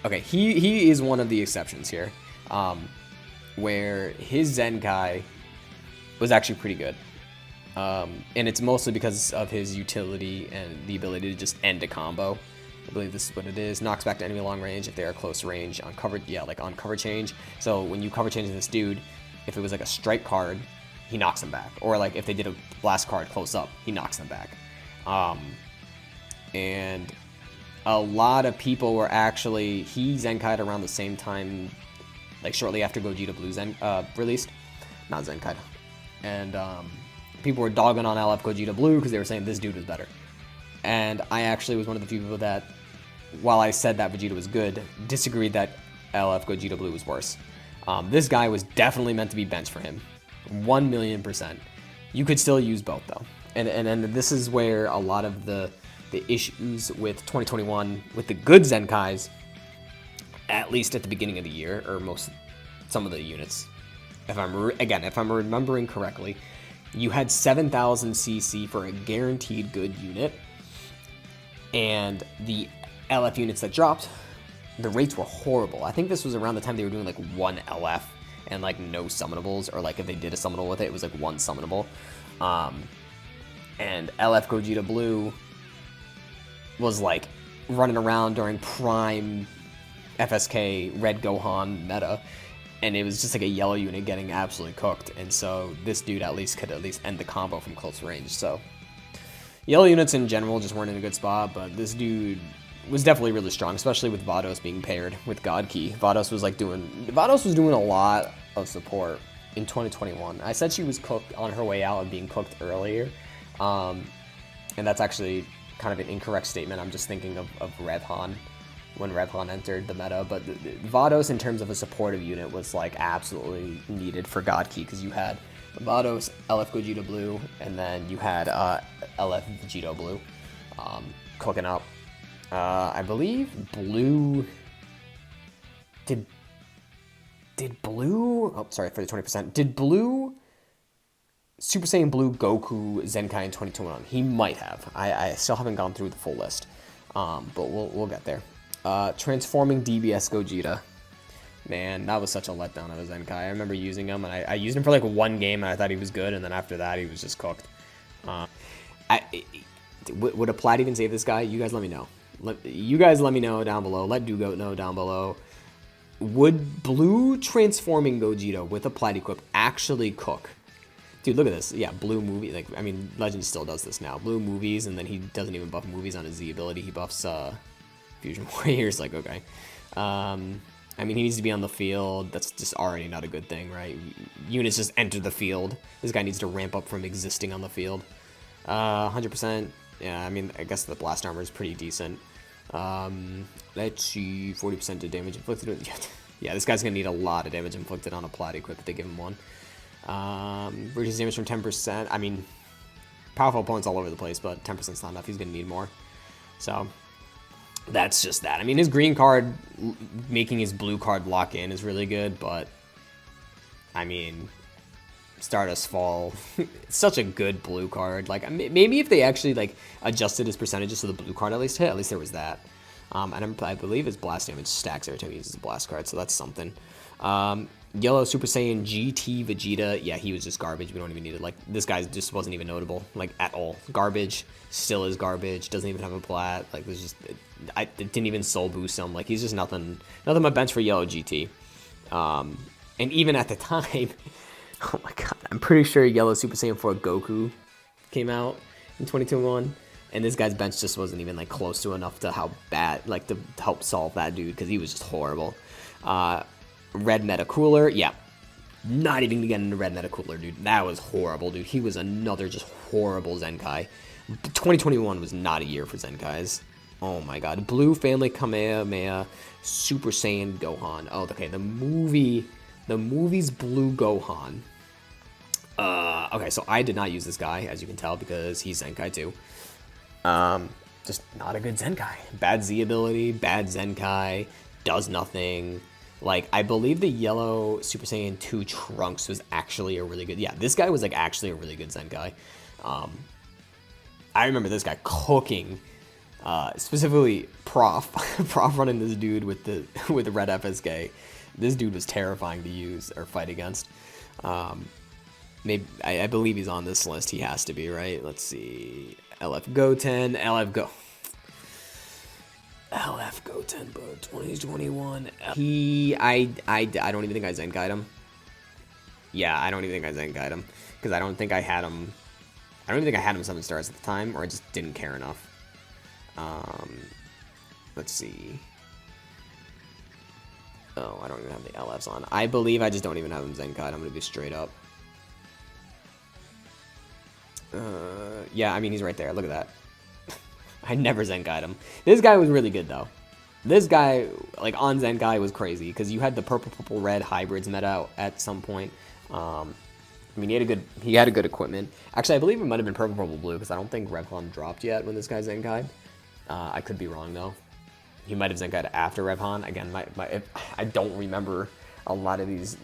Okay, he is one of the exceptions here. Where his Zenkai was actually pretty good. And it's mostly because of his utility and the ability to just end a combo. I believe this is what it is. Knocks back to enemy long range if they are close range on cover, yeah, like on cover change. So when you cover change this dude, if it was like a strike card, he knocks them back. Or like if they did a blast card close up, he knocks them back. And a lot of people were actually, he Zenkai'd around the same time, like shortly after Gogeta Blue released. Not Zenkai. And people were dogging on LF Gogeta Blue because they were saying this dude was better. And I actually was one of the few people that, while I said that Vegeta was good, disagreed that LF Gogeta Blue was worse. This guy was definitely meant to be benched for him. 1,000,000%. You could still use both though. And this is where a lot of the issues with 2021 with the good Zenkais, at least at the beginning of the year, or some of the units, if I'm remembering correctly, you had 7,000 CC for a guaranteed good unit, and the LF units that dropped, the rates were horrible. I think this was around the time they were doing like 1 LF and like no summonables, or like if they did a summonable with it, it was like 1 summonable. And LF Gogeta Blue was like running around during prime FSK Red Gohan meta, and it was just like a yellow unit getting absolutely cooked. And so this dude could at least end the combo from close range. So yellow units in general just weren't in a good spot, but this dude was definitely really strong, especially with Vados being paired with God Key. Vados was doing a lot of support in 2021. I said she was cooked on her way out and being cooked earlier, and that's actually kind of an incorrect statement. I'm just thinking of Revhan when Revhan entered the meta, but Vados in terms of a supportive unit was like absolutely needed for God Key, because you had Vados, LF Gogeta Blue, and then you had LF Vegito Blue cooking up. I believe Blue did Blue. Oh, sorry for the 20%. Did Blue Super Saiyan Blue Goku Zenkai in 2021? He might have. I still haven't gone through the full list, but we'll get there. Transforming DBS Gogeta. Man, that was such a letdown of a Zenkai. I remember using him, and I used him for like 1 game, and I thought he was good, and then after that, he was just cooked. Would a Plat even save this guy? You guys let me know. You guys let me know down below. Let Dugoat know down below. Would Blue transforming Gogeta with a Plat equip actually cook? Dude, look at this. Yeah, Blue movie. Like, I mean, Legend still does this now. Blue movies, and then he doesn't even buff movies on his Z ability. He buffs Fusion Warriors. Like, okay. I mean, he needs to be on the field. That's just already not a good thing, right? Units just enter the field. This guy needs to ramp up from existing on the field. 100%. Yeah, I mean, I guess the blast armor is pretty decent. Let's see, 40% to damage inflicted. Yeah, this guy's gonna need a lot of damage inflicted on a Plat equip if they give him one. Reduces damage from 10%. I mean, powerful opponents all over the place, but 10% is not enough. He's gonna need more. So that's just that. I mean, his green card making his blue card lock in is really good, but I mean, Stardust Fall, it's such a good blue card. Like, maybe if they actually like adjusted his percentages so the blue card at least hit, at least there was that. And I believe his blast damage stacks every time he uses a blast card, so that's something. Yellow Super Saiyan GT Vegeta, yeah, he was just garbage. We don't even need it. Like, this guy just wasn't even notable, like, at all. Garbage, still is garbage, doesn't even have a Plat. Like, there's just, it didn't even soul boost him. Like, he's just nothing but bench for Yellow GT. And even at the time, oh my god, I'm pretty sure Yellow Super Saiyan 4 Goku came out in 2021, and this guy's bench just wasn't even like close to enough to how bad, like, to help solve that dude, because he was just horrible. Red Meta Cooler, yeah, not even to get into Red Meta Cooler, dude. That was horrible, dude. He was another just horrible Zenkai. 2021 was not a year for Zenkais. Oh my god. Blue Family Kamehameha Super Saiyan Gohan. Oh, okay, the movie's Blue Gohan. Okay, so I did not use this guy, as you can tell, because he's Zenkai too. Just not a good Zenkai. Bad Z ability, bad Zenkai, does nothing. Like, I believe the yellow Super Saiyan 2 Trunks was actually a really good... Yeah, this guy was, like, actually a really good Zenkai. I remember this guy cooking, specifically Prof. Prof running this dude with the red FSK. This dude was terrifying to use or fight against. Maybe I believe he's on this list. He has to be, right? Let's see. LF Goten, LF Goten, bro, 2021. I don't even think I Zenkai'd him. Yeah, I don't even think I Zenkai'd him because I don't think I had him. I don't even think I had him 7 stars at the time, or I just didn't care enough. Let's see. Oh, I don't even have the LFs on. I believe I just don't even have him Zenkai'd. I'm gonna be straight up. Yeah, I mean he's right there. Look at that. I never Zenkai'd him. This guy was really good though. This guy, like on Zenkai, was crazy because you had the purple red hybrids meta out at some point. I mean, he had a good equipment. Actually, I believe it might have been purple blue because I don't think Revhan dropped yet when this guy Zenkai'd. I could be wrong though. He might have Zenkai'd after Revhan. Again, I don't remember a lot of these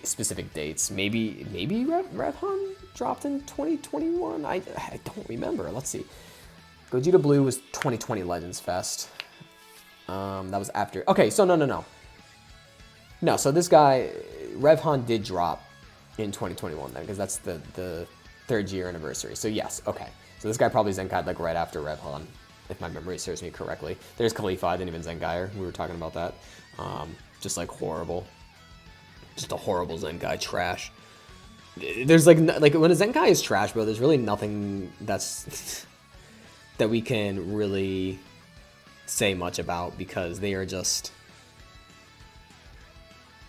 specific dates. Maybe Revhan dropped in 2021. I don't remember. Let's see. Gogeta Blue was 2020 Legends Fest. That was after. Okay, so no. No, so this guy, Revhan did drop in 2021 then, because that's the 3rd year anniversary. So yes, okay. So this guy probably Zenkai'd like right after Revhan, if my memory serves me correctly. There's Khalifa, I didn't even Zenkai. We were talking about that. Just like horrible. Just a horrible Zenkai trash. There's like when a Zenkai is trash, bro, there's really nothing that's that we can really say much about because they are just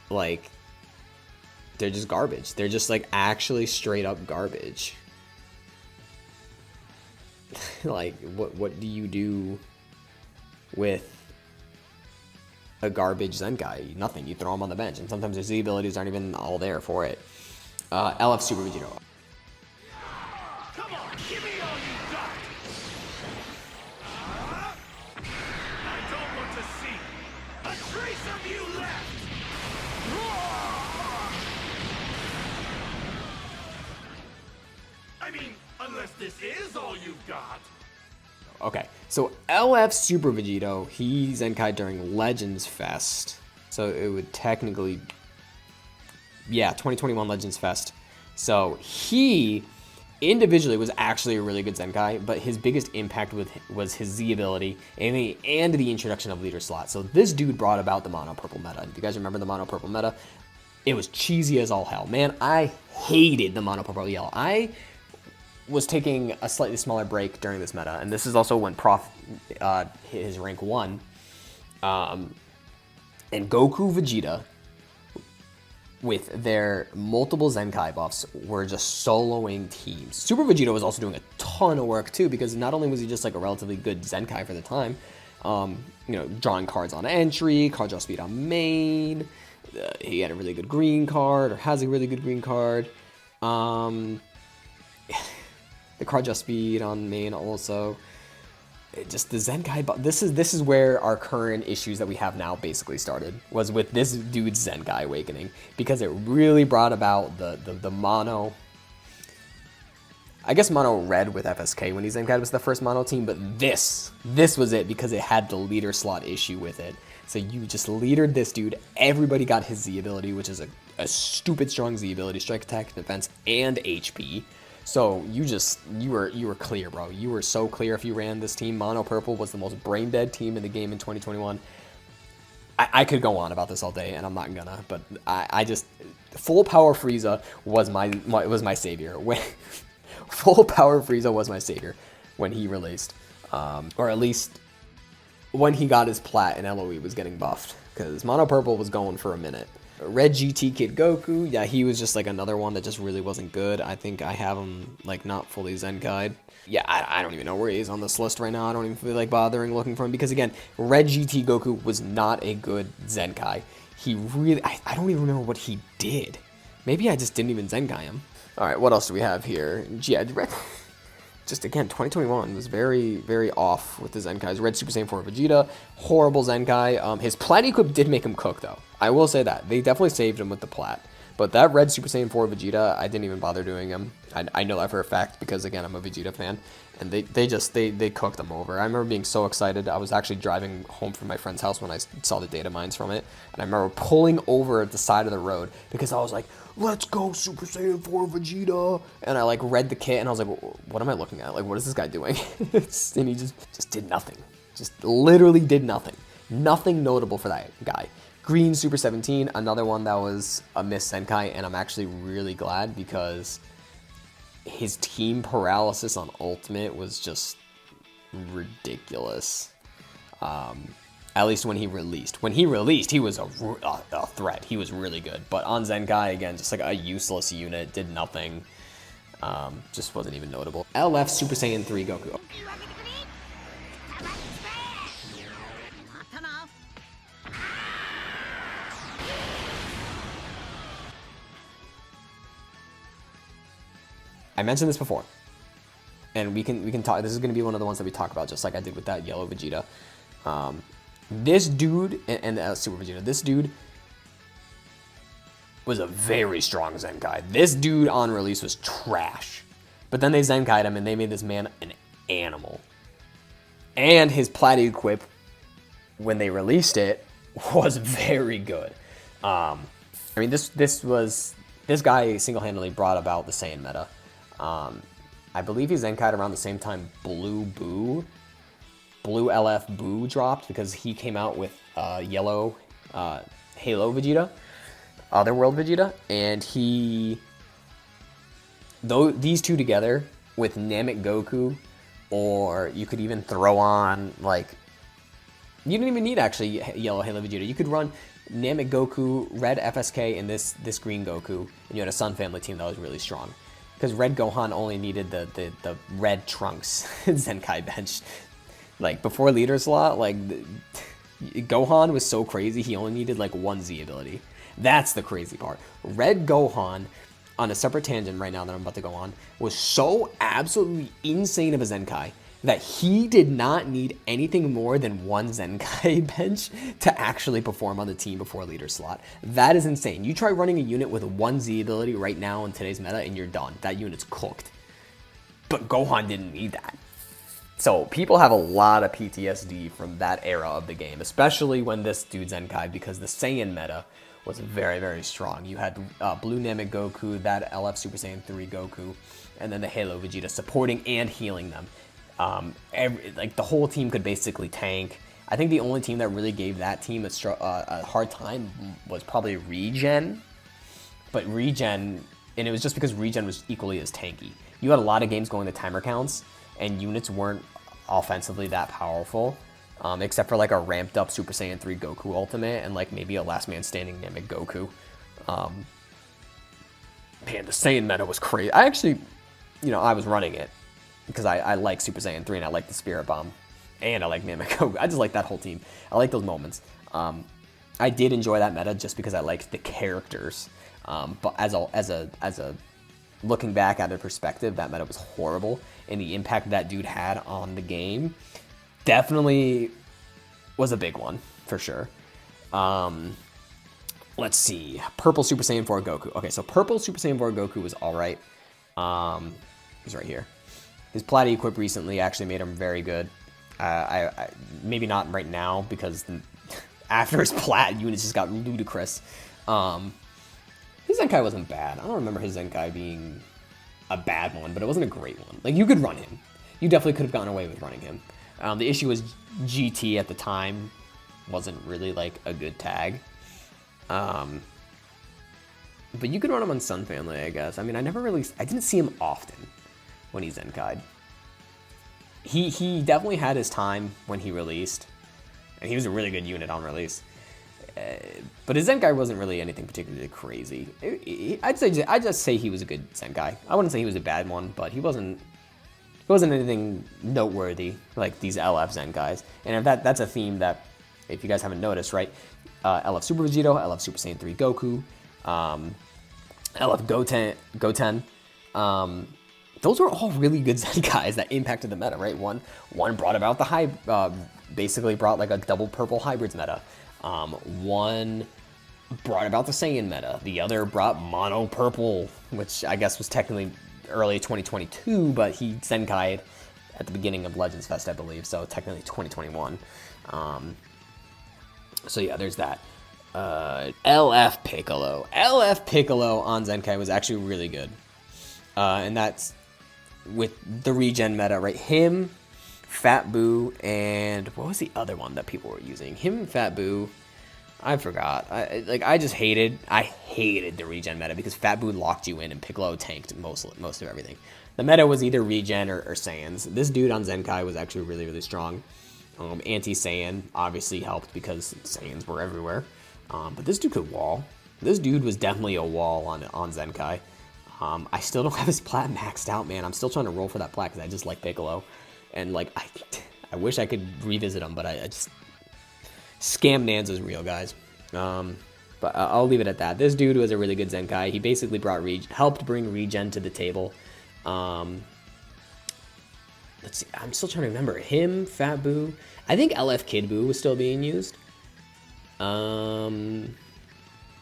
like they're just garbage. They're just like actually straight up garbage. Like what do you do with a garbage Zenkai? Nothing. You throw them on the bench, and sometimes their Z abilities aren't even all there for it. LF Super Vegito. Come on, give me all you got. I don't want to see a trace of you left. I mean, unless this is all you've got. Okay, so LF Super Vegito, he Zenkai during Legends Fest. So it would technically, yeah, 2021 Legends Fest. So he individually was actually a really good Zenkai, but his biggest impact was his Z ability and the introduction of leader slot. So this dude brought about the mono purple meta. If you guys remember the mono purple meta, it was cheesy as all hell. Man, I hated the mono purple yellow. I was taking a slightly smaller break during this meta, and this is also when Prof hit his rank 1. And Goku Vegeta, with their multiple Zenkai buffs, were just soloing teams. Super Vegeta was also doing a ton of work too, because not only was he just like a relatively good Zenkai for the time, you know, drawing cards on entry, card draw speed on main, he had a really good green card, or has a really good green card. The card draw speed on main also. Just the Zenkai, this is where our current issues that we have now basically started, was with this dude's Zenkai awakening, because it really brought about the mono, I guess mono red with FSK when he Zenkai'd was the first mono team, but this was it, because it had the leader slot issue with it. So you just leadered this dude, everybody got his Z ability, which is a stupid strong Z ability, strike, attack, defense, and HP. So you were clear, bro. You were so clear if you ran this team. Mono Purple was the most brain dead team in the game in 2021. I could go on about this all day, and I'm not gonna. But I just full power Frieza was my savior. When full power Frieza was my savior when he released, or at least when he got his plat and LOE was getting buffed, because Mono Purple was going for a minute. Red GT Kid Goku, yeah, he was just like another one that just really wasn't good. I think I have him like not fully Zenkai'd. Yeah, I don't even know where he is on this list right now. I don't even feel like bothering looking for him, because again, Red GT Goku was not a good Zenkai. He really, I don't even remember what he did. Maybe I just didn't even Zenkai him. All right, what else do we have here? Yeah, just again, 2021 was very, very off with the Zenkais. Red Super Saiyan 4 Vegeta, horrible Zenkai. His plat equip did make him cook though. I will say that. They definitely saved him with the plat. But that Red Super Saiyan 4 Vegeta, I didn't even bother doing him. I know that for a fact, because again, I'm a Vegeta fan. And they cooked them over. I remember being so excited. I was actually driving home from my friend's house when I saw the data mines from it. And I remember pulling over at the side of the road, because I was like, let's go Super Saiyan 4 Vegeta. And I like read the kit, and I was like, what am I looking at? Like, what is this guy doing? And he just did nothing. Just literally did nothing. Nothing notable for that guy. Green Super 17, another one that was a miss Zenkai, and I'm actually really glad because his team paralysis on Ultimate was just ridiculous. At least when he released. When he released, he was a threat. He was really good. But on Zenkai, again, just like a useless unit, did nothing. Just wasn't even notable. LF Super Saiyan 3 Goku. I mentioned this before, and we can talk. This is going to be one of the ones that we talk about, just like I did with that yellow Vegeta. This dude and Super Vegeta. This dude was a very strong Zenkai. This dude on release was trash, but then they Zenkai'd him and they made this man an animal. And his Platy equip, when they released it, was very good. I mean, this guy single-handedly brought about the Saiyan meta. I believe he Zenkai'd around the same time Blue LF Boo dropped, because he came out with yellow Halo Vegeta, Otherworld Vegeta, and these two together with Namek Goku, or you could even throw on, like, you didn't even need actually yellow Halo Vegeta. You could run Namek Goku, Red FSK, and this Green Goku, and you had a Sun Family team that was really strong. Because Red Gohan only needed the Red Trunks Zenkai bench. Like, before Leader Slot, like, Gohan was so crazy, he only needed, like, one Z ability. That's the crazy part. Red Gohan, on a separate tangent right now that I'm about to go on, was so absolutely insane of a Zenkai that he did not need anything more than one Zenkai bench to actually perform on the team before Leader Slot. That is insane. You try running a unit with one Z ability right now in today's meta and you're done. That unit's cooked. But Gohan didn't need that. So people have a lot of PTSD from that era of the game, especially when this dude Zenkai, because the Saiyan meta was very, very strong. You had Blue Namek Goku, that LF Super Saiyan 3 Goku, and then the Halo Vegeta supporting and healing them. Like, the whole team could basically tank. I think the only team that really gave that team a hard time was probably Regen. But Regen, and it was just because Regen was equally as tanky. You had a lot of games going to timer counts, and units weren't offensively that powerful, except for like a ramped up Super Saiyan 3 Goku Ultimate and like maybe a Last Man Standing Namek Goku. Man, the Saiyan meta was crazy. I actually, I was running it because I like Super Saiyan 3 and I like the Spirit Bomb and I like Namek Goku. I just like that whole team. I like those moments. I did enjoy that meta just because I liked the characters. But as a looking back at the perspective, that meta was horrible, and the impact that dude had on the game definitely was a big one, for sure. Let's see. Purple Super Saiyan 4 Goku. Okay, so Purple Super Saiyan 4 Goku was alright. He's right here. His Platy equip recently actually made him very good. I maybe not right now, because after his Plat, units just got ludicrous. His Zenkai wasn't bad. I don't remember his Zenkai being a bad one, but it wasn't a great one. Like, you could run him. You definitely could have gotten away with running him. The issue was GT at the time wasn't really, like, a good tag. But you could run him on Sun Family, I guess. I mean, I didn't see him often when he Zenkai'd. He definitely had his time when he released, and he was a really good unit on release. But his Zenkai wasn't really anything particularly crazy. I'd just say he was a good Zenkai. I wouldn't say he was a bad one, but he wasn't anything noteworthy like these LF Zenkais. And if that's a theme that, if you guys haven't noticed, right? LF Super Vegito, LF Super Saiyan 3 Goku, LF Goten. Those were all really good Zenkais that impacted the meta, right? One brought about the basically brought like a double purple hybrids meta. One brought about the Saiyan meta. The other brought mono purple, which I guess was technically early 2022, but he Zenkai'd at the beginning of Legends Fest, I believe, so technically 2021. So yeah, there's that. LF Piccolo. LF Piccolo on Zenkai was actually really good. And that's with the regen meta, right? Him, Fat Boo, and what was the other one that people were using? Him, Fat Boo, I forgot. I just hated the regen meta because Fat Boo locked you in and Piccolo tanked most of everything. The meta was either regen or Saiyans. This dude on Zenkai was actually really, really strong. Anti-Saiyan obviously helped because Saiyans were everywhere. But this dude could wall. This dude was definitely a wall on Zenkai. I still don't have his plat maxed out, man. I'm still trying to roll for that plat because I just like Piccolo. And like I wish I could revisit him, but I just... Scam Nanza's real, guys. But I'll leave it at that. This dude was a really good Zenkai. He basically helped bring regen to the table. Let's see. I'm still trying to remember. Him, Fat Boo. I think LF Kid Boo was still being used.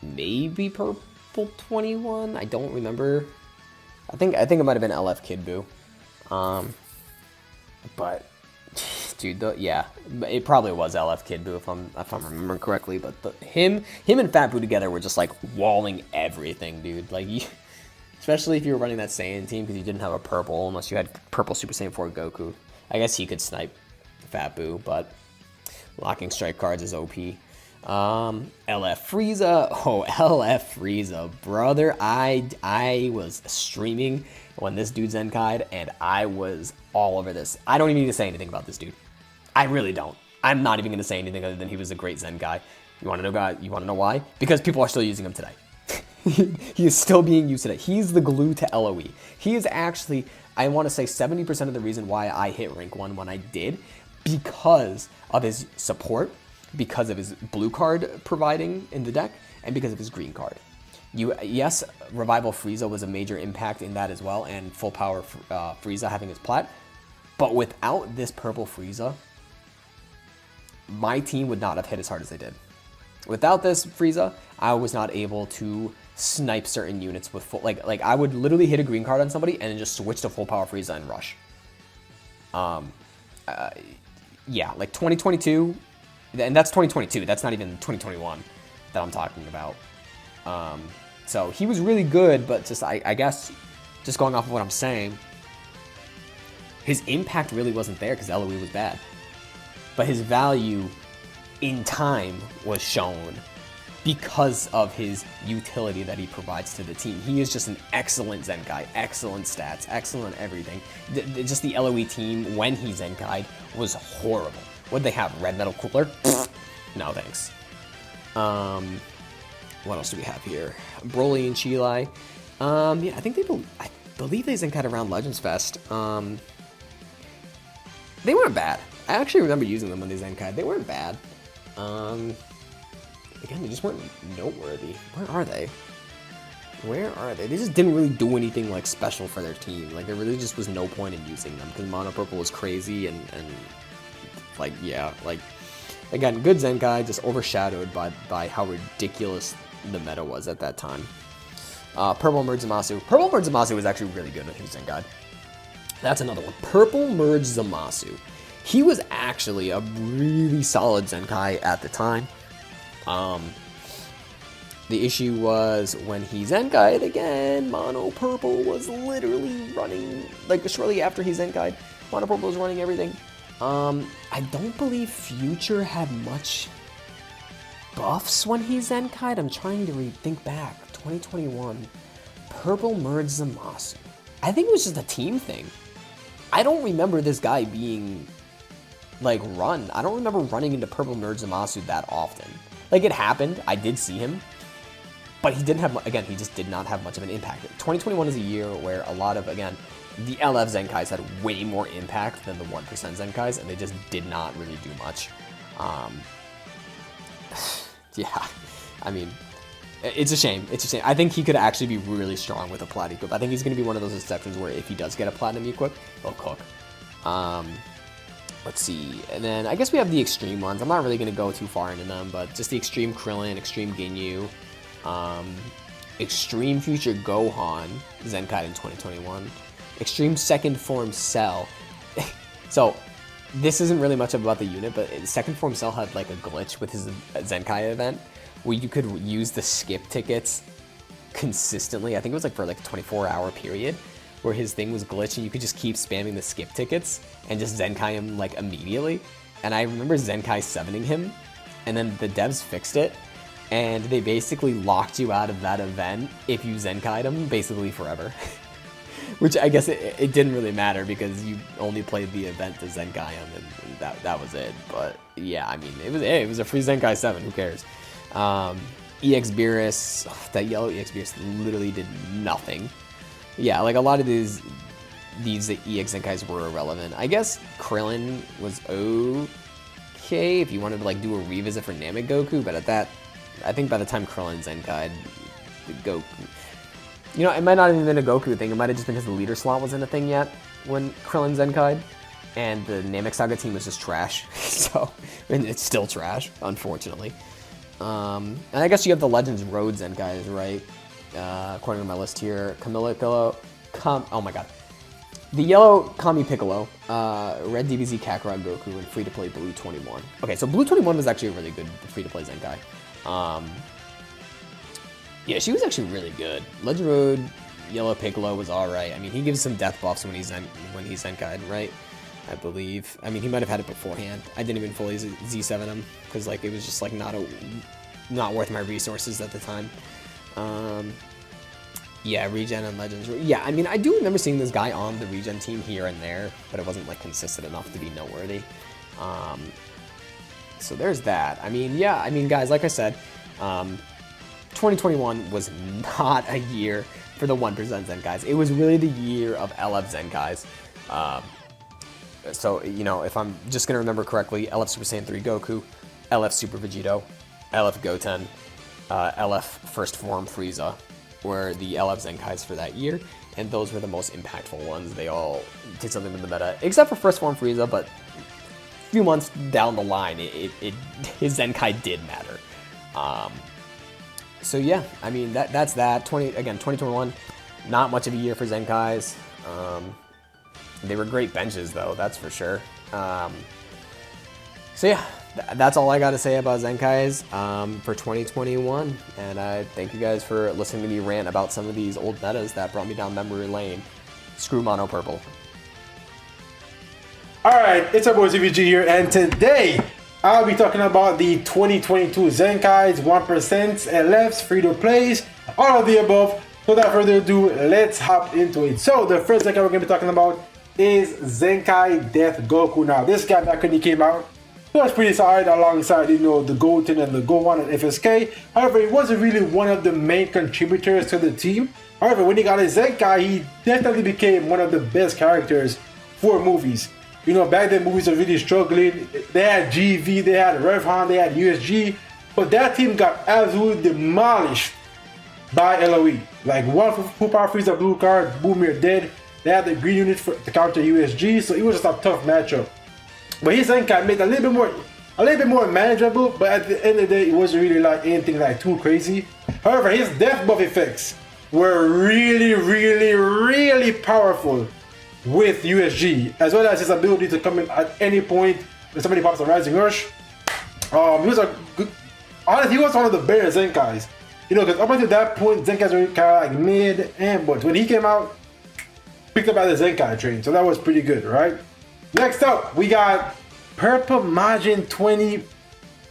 Maybe Purple 21. I don't remember. I think it might have been LF Kid Boo. But dude, yeah, it probably was LF Kid Boo if I'm remembering correctly. But him and Fat Boo together were just like walling everything, dude. Like, especially if you were running that Saiyan team because you didn't have a purple, unless you had purple Super Saiyan 4 Goku. I guess he could snipe Fat Boo, but locking strike cards is OP. LF Frieza. Oh, LF Frieza, brother. I was streaming when this dude Zenkai'd, and I was all over this. I don't even need to say anything about this dude. I really don't. I'm not even going to say anything other than he was a great Zenkai. You want to know why? Because people are still using him today. He is still being used today. He's the glue to LOE. He is actually, I want to say 70% of the reason why I hit rank 1 when I did, because of his support, because of his blue card providing in the deck, and because of his green card. Yes, Revival Frieza was a major impact in that as well, and Full Power Frieza having his plat, but without this purple Frieza, my team would not have hit as hard as they did. Without this Frieza, I was not able to snipe certain units with full, like I would literally hit a green card on somebody and then just switch to Full Power Frieza and rush. Yeah, like 2022, and that's 2022, that's not even 2021 that I'm talking about. So he was really good, but just I guess just going off of what I'm saying, his impact really wasn't there because LOE was bad. But his value in time was shown because of his utility that he provides to the team. He is just an excellent Zenkai, excellent stats, excellent everything. Just the LOE team, when he Zenkai'd, was horrible. What'd they have, Red Metal Cooler? No, thanks. What else do we have here? Broly and Chilai. Yeah, I think I believe they Zenkai'd around Legends Fest. They weren't bad. I actually remember using them when they Zenkai'd. They weren't bad. Again, they just weren't noteworthy. Where are they? Where are they? They just didn't really do anything like special for their team. Like, there really just was no point in using them because Mono Purple was crazy and like, yeah, like, again, good Zenkai, just overshadowed by how ridiculous the meta was at that time. Purple Merge Zamasu. Purple Merge Zamasu was actually really good with his Zenkai. That's another one. Purple Merge Zamasu. He was actually a really solid Zenkai at the time. The issue was when he Zenkai'd again, Mono Purple was literally running, like shortly after he Zenkai'd, Mono Purple was running everything. I don't believe Future had much buffs when he Zenkai'd. I'm trying to think back. 2021. Purple Merge Zamasu. I think it was just a team thing. I don't remember this guy being, like, run. I don't remember running into Purple Merge Zamasu that often. Like, it happened. I did see him. But he didn't have, again, he just did not have much of an impact. 2021 is a year where a lot of, again, the LF Zenkais had way more impact than the 1% Zenkais, and they just did not really do much. Yeah, I mean, it's a shame. It's a shame. I think he could actually be really strong with a Plat equip. I think he's going to be one of those exceptions where if he does get a Platinum equip, he'll cook. Let's see. And then I guess we have the extreme ones. I'm not really going to go too far into them, but just the extreme Krillin, extreme Ginyu, extreme Future Gohan, Zenkai in 2021, extreme second form Cell. So this isn't really much about the unit, but second form Cell had like a glitch with his Zenkai event where you could use the skip tickets consistently. I think it was like for like a 24-hour period where his thing was glitched and you could just keep spamming the skip tickets and just Zenkai him like immediately. And I remember Zenkai summoning him, and then the devs fixed it, and they basically locked you out of that event if you Zenkai'd them basically forever. Which I guess it didn't really matter because you only played the event to Zenkai him, and that was it. But yeah, I mean, it was a free Zenkai 7. Who cares? EX Beerus, that yellow EX Beerus literally did nothing. Yeah, like a lot of these EX Zenkais were irrelevant. I guess Krillin was okay if you wanted to like do a revisit for Namek Goku, but I think by the time Krillin Zenkai'd, the Goku, you know, it might not have even been a Goku thing. It might have just been because the leader slot wasn't a thing yet when Krillin Zenkai'd, and the Namek Saga team was just trash. So, and it's still trash, unfortunately. And I guess you have the Legends Road Zenkais, right? According to my list here, Camilla Piccolo, oh my god. The yellow Kami Piccolo, red DBZ Kakarot Goku, and free-to-play Blue 21. Okay, so Blue 21 was actually a really good free-to-play Zenkai. Yeah, she was actually really good. Legend Road Yellow Piccolo was alright. I mean, he gives some death buffs when he's Zenkai'd, right? I believe. I mean, he might have had it beforehand. I didn't even fully Z7 him because like it was just like not worth my resources at the time. Yeah, Regen and Legends. Yeah, I mean, I do remember seeing this guy on the Regen team here and there, but it wasn't like consistent enough to be noteworthy. So there's that. I mean, yeah, I mean, guys, like I said, 2021 was not a year for the 1% Zenkais. It was really the year of LF Zenkais. So, you know, if I'm just going to remember correctly, LF Super Saiyan 3 Goku, LF Super Vegito, LF Goten, LF First Form Frieza were the LF Zenkais for that year, and those were the most impactful ones. They all did something with the meta, except for First Form Frieza, but a few months down the line, his Zenkai did matter. So yeah, I mean, that's that. 2021, not much of a year for Zenkais. They were great benches, though, that's for sure. So yeah, that's all I got to say about Zenkais for 2021. And I thank you guys for listening to me rant about some of these old metas that brought me down memory lane. Screw Mono Purple. Alright, it's our boy ZVG here, and today I'll be talking about the 2022 Zenkais, 1%, LFs, free-to-plays, all of the above. So without further ado, let's hop into it. So the first Zenkai we're going to be talking about is Zenkai Death Goku. Now this guy back when he came out, he was pretty solid alongside, you know, the Goten and the Gohan and FSK. However, he wasn't really one of the main contributors to the team. However, when he got his Zenkai, he definitely became one of the best characters for movies. You know, back then movies were really struggling. They had GV, they had Revhan, they had USG, but that team got absolutely demolished by LOE. Like one full power Frieza blue card, boom, you're dead. They had the green unit to counter USG, so it was just a tough matchup. But his Zenkai made it a little bit more manageable, but at the end of the day, it wasn't really like anything like too crazy. However, his death buff effects were really powerful with USG, as well as his ability to come in at any point when somebody pops a Rising Rush. He was honestly, he was one of the better Zenkais. You know, because up until that point, Zenkais were kind of like mid, but when he came out, picked up by the Zenkai train, so that was pretty good, right? Next up, we got Purple Majin 20,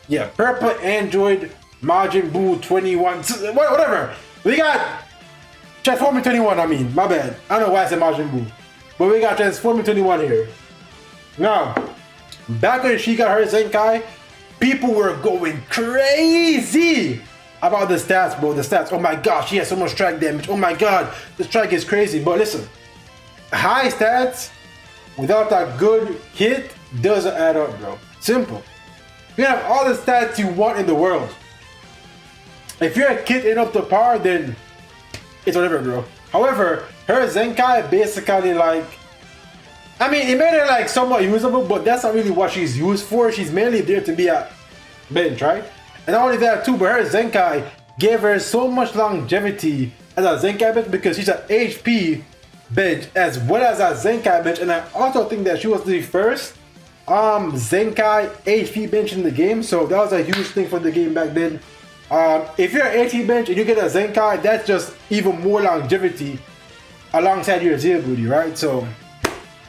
yeah, Purple Android Majin Buu 21, whatever. We got Transforming 21, I mean, my bad. I don't know why I said Majin Buu. But we got Transforming 21 here. Now, back when she got her Zenkai, people were going crazy about the stats, bro. The stats. Oh my gosh, she has so much strike damage. Oh my god, the strike is crazy. But listen, high stats without a good hit doesn't add up, bro. Simple. You have all the stats you want in the world. If you're a kid in up to par, then it's whatever, bro. However, her Zenkai basically like, I mean, it made her like somewhat usable, but that's not really what she's used for. She's mainly there to be a bench, right? And not only that too, but her Zenkai gave her so much longevity as a Zenkai bench because she's an HP bench as well as a Zenkai bench. And I also think that she was the first Zenkai HP bench in the game, so that was a huge thing for the game back then. If you're an HP bench and you get a Zenkai, that's just even more longevity alongside your Z ability, right? So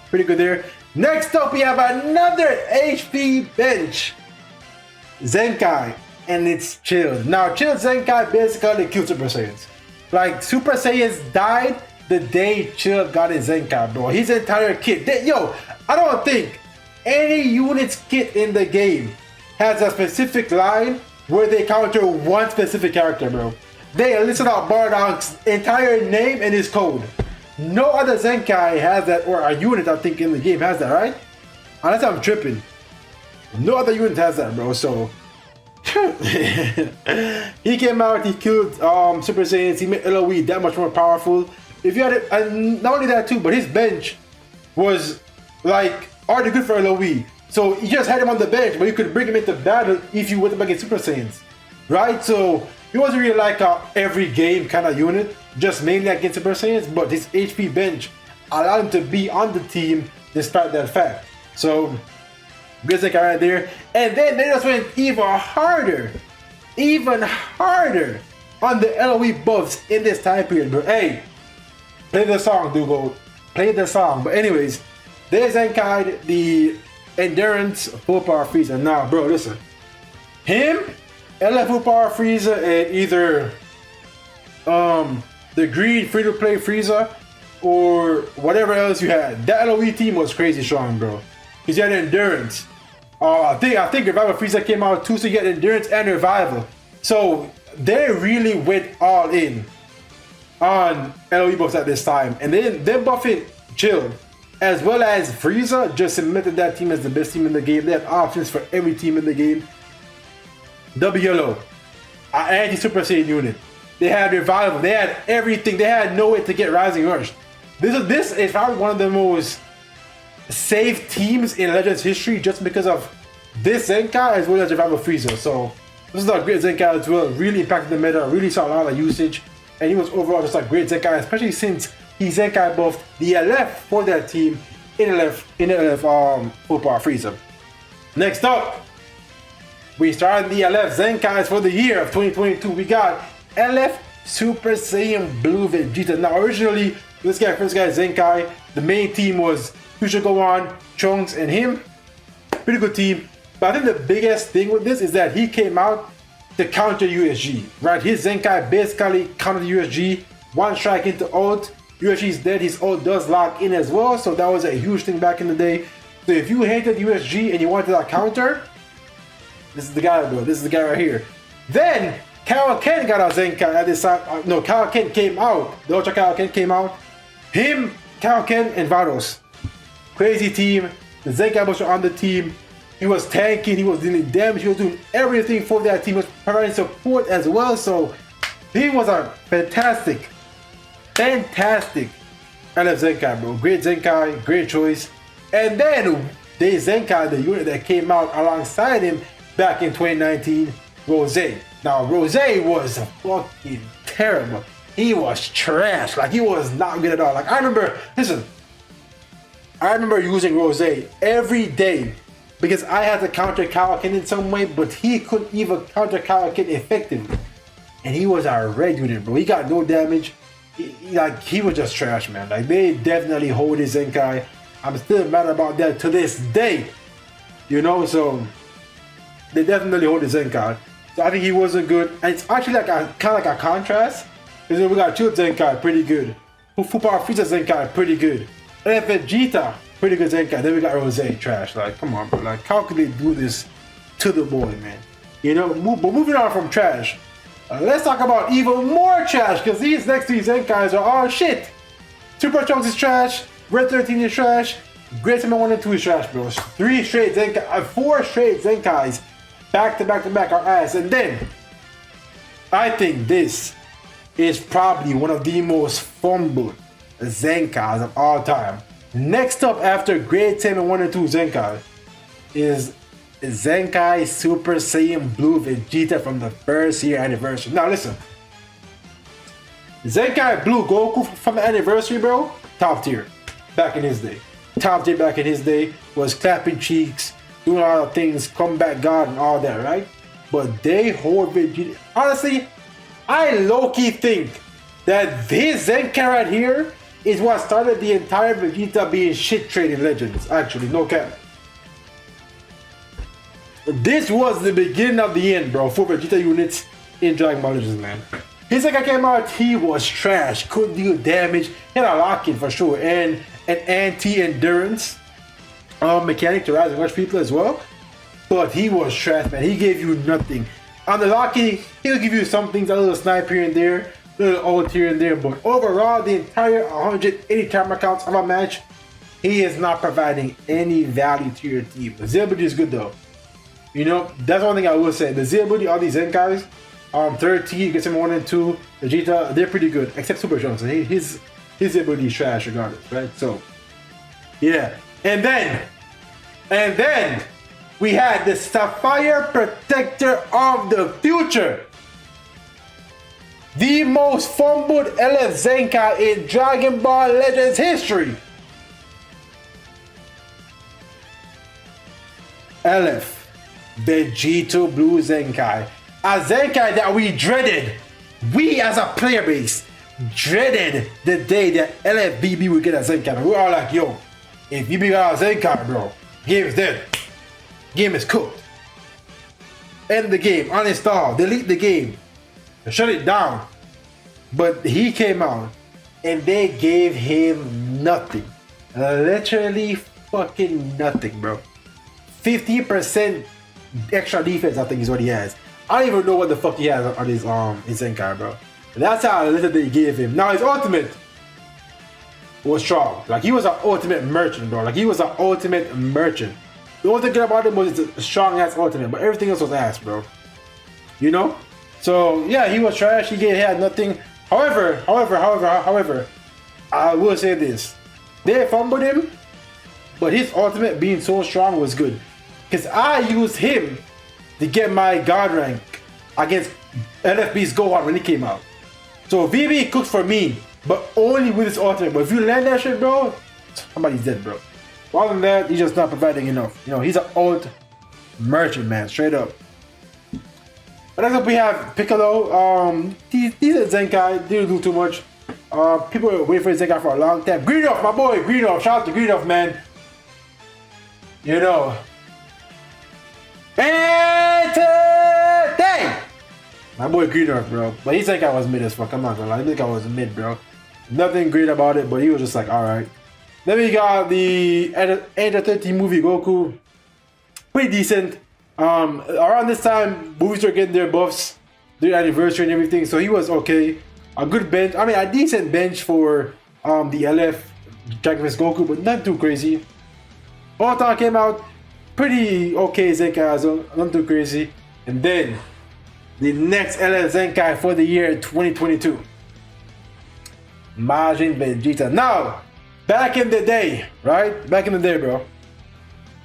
pretty good there. Next up, we have another HP bench Zenkai, and it's Chill. Now, Chill Zenkai basically killed Super Saiyans. Like, Super Saiyans died the day Chill got his Zenkai, bro. His entire kit. Yo, I don't think any unit's kit in the game has a specific line where they counter one specific character, bro. They listed out Bardock's entire name and his code. No other Zenkai has that, or a unit I think in the game has that, right? Unless I'm tripping. No other unit has that, bro, so... he came out, he killed Super Saiyans, he made LOE that much more powerful. If you had it, and not only that too, but his bench was like already good for LOE. So you just had him on the bench, but you could bring him into battle if you went up against Super Saiyans, right? So he wasn't really like a every game kind of unit, just mainly against Super Saiyans, but his HP bench allowed him to be on the team despite that fact. So good Zenkai right there. And then they just went even harder on the LOE buffs in this time period, bro. Hey, play the song, Dugo. Play the song. But anyways, they Zenkai the Endurance Full Power Frieza. Now, bro, listen. Him, LF Full Power Frieza, and either the Green Free-to-Play Frieza or whatever else you had. That LOE team was crazy strong, bro. Because you had Endurance. I think Revival Frieza came out too, so you get Endurance and Revival. So they really went all in on LOE buffs at this time. And then buffing Chill, as well as Frieza, just cemented that team as the best team in the game. They had options for every team in the game. WLO, an anti-Super Saiyan unit. They had Revival, they had everything. They had no way to get Rising Rush. This is probably one of the most safe teams in Legends history just because of this Zenkai as well as Revival Frieza. So this is a great Zenkai as well. Really impacted the meta, really saw a lot of usage, and he was overall just a great Zenkai, especially since he Zenkai buffed the LF for that team in LF Full Power Frieza. Next up, we started the LF Zenkais for the year of 2022. We got LF Super Saiyan Blue Vegeta. Now originally, first guy Zenkai, the main team was Future Gohan, Trunks, and him. Pretty good team. But I think the biggest thing with this is that he came out to counter USG, right? His Zenkai basically countered USG, one strike into ult. USG is dead, his ult does lock in as well, so that was a huge thing back in the day. So if you hated USG and you wanted a counter, this is the guy, bro. This is the guy right here. Then Kaioken got a Zenkai at this time. No, Kaioken came out. The Ultra Kaioken came out. Him, Kaioken, and Vados. Crazy team. The Zenkai was on the team. He was tanking, he was dealing damage, he was doing everything for that team, he was providing support as well. So he was a fantastic LF Zenkai, bro. Great Zenkai, great choice. And then they Zenkai, the unit that came out alongside him back in 2019, Rose. Now Rose was fucking terrible. He was trash. Like, he was not good at all. Like, I remember using Rose every day because I had to counter Kaioken in some way, but he couldn't even counter Kaioken effectively. And he was a red unit, bro. He got no damage. He was just trash, man. Like, they definitely hold his Zenkai. I'm still mad about that to this day. You know, so they definitely hold his Zenkai. So I think he wasn't good. And it's actually like kind of like a contrast. Because we got Chill Zenkai, pretty good. Full Power Frieza Zenkai, pretty good. And Vegeta, pretty good Zenkai. Then we got Rose, trash. Like, come on, bro. Like, how could they do this to the boy, man? You know, but moving on from trash, let's talk about even more trash, because these next three Zenkais are all shit. Super Trunks is trash, Red 13 is trash, Great Saiyan 1 and 2 is trash, bro. 4 straight Zenkais back to back are ass. And then, I think this is probably one of the most fumbled Zenkais of all time. Next up after Great Saiyan 1 and 2 Zenkai is Zenkai Super Saiyan Blue Vegeta from the first year anniversary. Now listen, Zenkai Blue Goku from the anniversary, bro, top tier back in his day. Top tier back in his day, was clapping cheeks, doing all the things, comeback god and all that, right? But they hold Vegeta. Honestly, I low-key think that this Zenkai right here is what started the entire Vegeta being shit trading Legends. Actually, no cap. This was the beginning of the end, bro, for Vegeta units in Dragon Ball Legends, man. His Zenkai came out, he was trash, couldn't deal damage, he had a lock-in for sure, and an anti-endurance mechanic to rise and rush people as well. But he was trash, man. He gave you nothing. On the lock-in, he'll give you some things, a little snipe here and there, a little ult here and there, but overall, the entire 180 camera counts of a match, he is not providing any value to your team. The ability is good though. You know, that's one thing I will say. The ability, all these Zenkais, third T, gets him 1 and 2, Vegeta, they're pretty good, except Super Johnson. His ability is trash regardless, right? So, yeah. And then, we had the Sapphire Protector of the Future. The most fumbled LF Zenkai in Dragon Ball Legends history. LF Vegito Blue Zenkai. A Zenkai that we dreaded. We as a player base dreaded the day that LFBB would get a Zenkai. We were all like, yo, if BB got a Zenkai, bro, game is dead. Game is cooked. End the game, uninstall, delete the game, shut it down. But he came out and they gave him nothing. Literally fucking nothing, bro. 50% extra defense, I think, is what he has. I don't even know what the fuck he has on his Zenkai, bro. That's how little they gave him. Now his ultimate was strong. Like, he was an ultimate merchant, bro. Like, he was an ultimate merchant. The only thing good about him was a strong ass ultimate, but everything else was ass, bro. You know? So yeah, he was trash. He had nothing. However, I will say this: they fumbled him, but his ultimate being so strong was good, because I used him to get my god rank against LFB's Gohan when he came out. So VB cooked for me, but only with his ultimate. But if you land that shit, bro, somebody's dead, bro. Other than that, he's just not providing enough. You know, he's an old merchant, man, straight up. But next up we have Piccolo. He's a Zenkai, didn't do too much. People were waiting for his Zenkai for a long time. Greenough, my boy, Greenough. Shout out to Greenough, man. You know. Entertain! My boy Greenough, bro. But his Zenkai was mid as fuck. I'm not gonna lie. His Zenkai was mid, bro. Nothing great about it, but he was just like, alright. Then we got the Enter 13 movie Goku. Pretty decent. Around this time, movies were getting their buffs, their anniversary and everything, so he was okay. A good bench, I mean a decent bench for the LF Dragon vs Goku, but not too crazy. Ultra came out, pretty okay Zenkai as well, not too crazy. And then, the next LF Zenkai for the year 2022. Majin Vegeta. Now, back in the day, right? Back in the day, bro.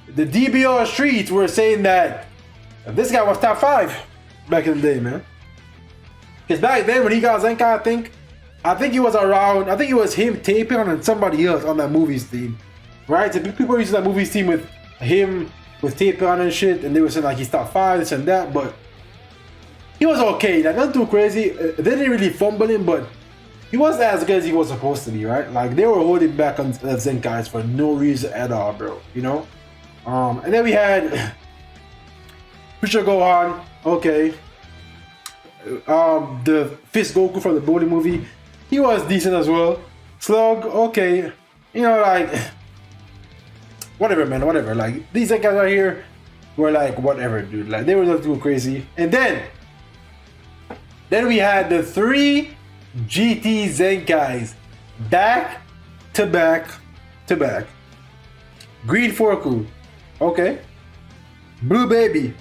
The DBR streets were saying that this guy was top 5 back in the day, man. Because back then when he got Zenkai, I think he was around, I think it was him taping on and somebody else on that movies team. Right? So people were using that movies team with him with taping on and shit, and they were saying like he's top 5, this and that, but he was okay, like not too crazy. They didn't really fumble him, but he wasn't as good as he was supposed to be, right? Like they were holding back on Zenkais for no reason at all, bro. You know? And then we had Future Gohan, okay. The Fist Goku from the Broly movie, he was decent as well. Slug, okay. You know, like, whatever, man, whatever. Like, these guys right here were like, whatever, dude. Like, they were not too crazy. And then we had the 3 GT Zenkais back to back to back. Green Forku, okay. Blue Baby,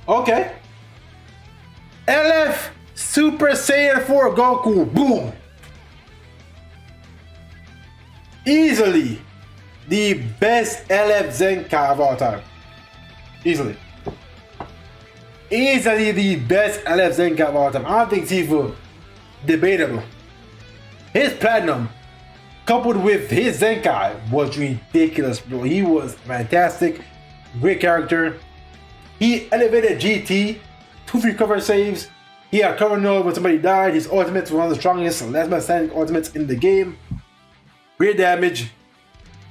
okay. LF Super Saiyan 4 Goku, boom. Easily the best LF Zenkai of all time. Easily. Easily the best LF Zenkai of all time. I don't think it's even debatable. His Platinum coupled with his Zenkai was ridiculous, bro. He was fantastic. Great character. He elevated GT. 2 free cover saves. He had cover node when somebody died. His ultimates were one of the strongest last man standing ultimates in the game. Great damage.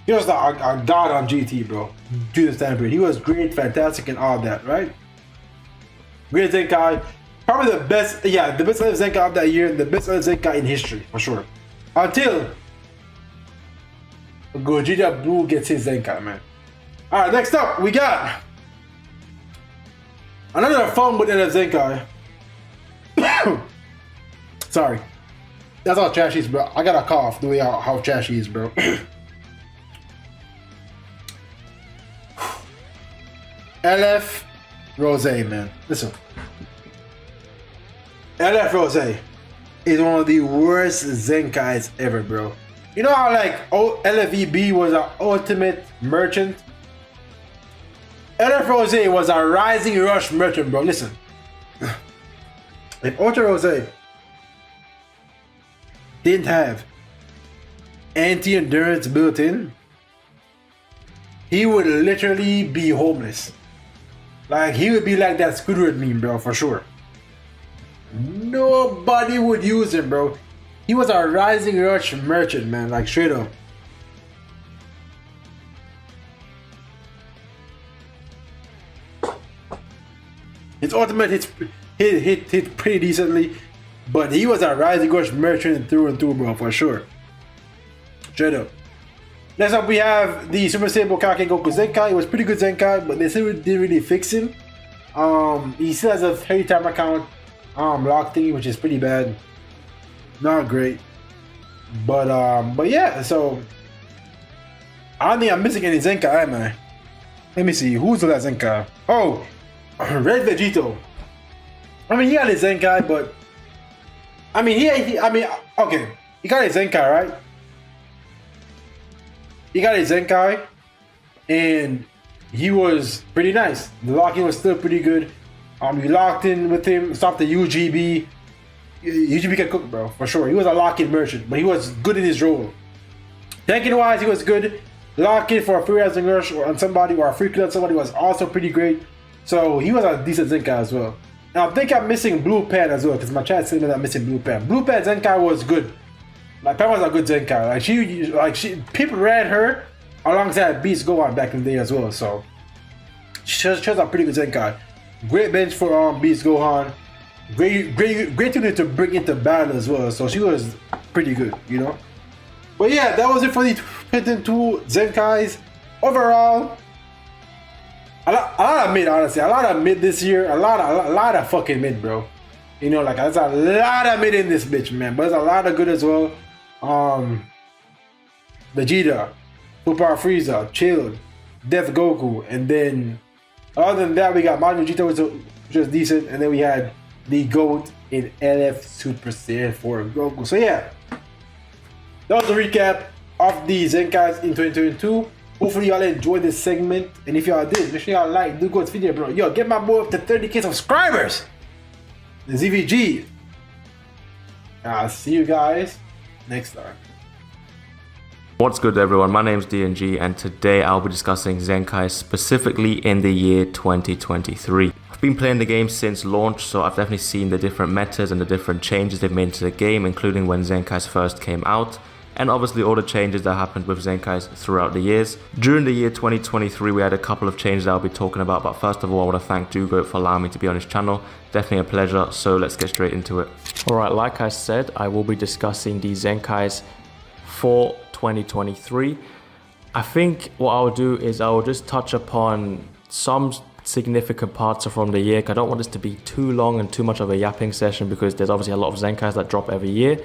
He was a god on GT, bro. during this time period. He was great, fantastic, and all that, right? Great Zenkai. Probably the best Zenkai of that year, and the best Zenkai in history, for sure. Until Gogeta Blue gets his Zenkai, man. Alright, next up, we got another fun with Zenkai. Sorry. That's how trash he is, bro. I got a cough the way how trash he is, bro. LF Rose, man. Listen. LF Rose is one of the worst Zenkais ever, bro. You know how like LFEB was an ultimate merchant? LF Rose was a rising rush merchant, bro. Listen. If Ultra Rose didn't have anti-endurance built in, he would literally be homeless. Like, he would be like that Squidward meme, bro, for sure. Nobody would use him, bro. He was a rising rush merchant, man, like straight up. His ultimate hit pretty decently, but he was a rising rush merchant through and through, bro, for sure. Straight up. Next up, we have the Super Saiyan Kake Goku Zenkai. It was pretty good Zenkai, but they still didn't really fix him. He still has a 30-time account lock thingy, which is pretty bad. Not great. But yeah, so I don't think I'm missing any Zenkai, am I? Let me see, who's the last Zenkai? Oh, Red Vegito. I mean, he got his Zenkai, but I mean, okay, he got his Zenkai, right? He got his Zenkai, and he was pretty nice. The locking was still pretty good. You locked in with him, stopped the UGB. UGB can cook, bro, for sure. He was a lock-in merchant, but he was good in his role. Tanking-wise, he was good. Lock-in for a free rising rush on somebody, or a free kill on somebody was also pretty great. So he was a decent Zenkai as well. Now I think I'm missing Blue Pan as well, because my chat said that I'm missing Blue Pan. Blue Pan Zenkai was good. Like, Pan was a good Zenkai. People ran her alongside Beast Gohan back in the day as well. So she was a pretty good Zenkai. Great bench for Beast Gohan. Great unit to bring into battle as well. So she was pretty good, you know. But yeah, that was it for the 2022 Zenkais. Overall, a lot of mid, honestly. A lot of mid this year. A lot of fucking mid, bro. You know, like, there's a lot of mid in this bitch, man. But there's a lot of good as well. Vegeta, Super Frieza, Chill, Death Goku, and then other than that, we got Majin Vegeta, which was decent, and then we had the GOAT in LF Super Saiyan 4 Goku. So yeah, that was a recap of the Zenkais in 2022. Hopefully y'all enjoyed this segment, and if y'all did, make sure y'all like, do go to this video, bro. Yo, get my boy up to 30k subscribers. The ZVG. I'll see you guys next time. What's good, everyone? My name's Dngee, and today I'll be discussing Zenkai specifically in the year 2023. I've been playing the game since launch, so I've definitely seen the different metas and the different changes they've made to the game, including when Zenkais first came out, and obviously all the changes that happened with Zenkais throughout the years. During the year 2023, we had a couple of changes that I'll be talking about, but first of all, I want to thank Dngee for allowing me to be on his channel. Definitely a pleasure, so let's get straight into it. Alright, like I said, I will be discussing the Zenkais for 2023. I think what I'll do is I'll just touch upon some significant parts from the year. I don't want this to be too long and too much of a yapping session, because there's obviously a lot of Zenkais that drop every year.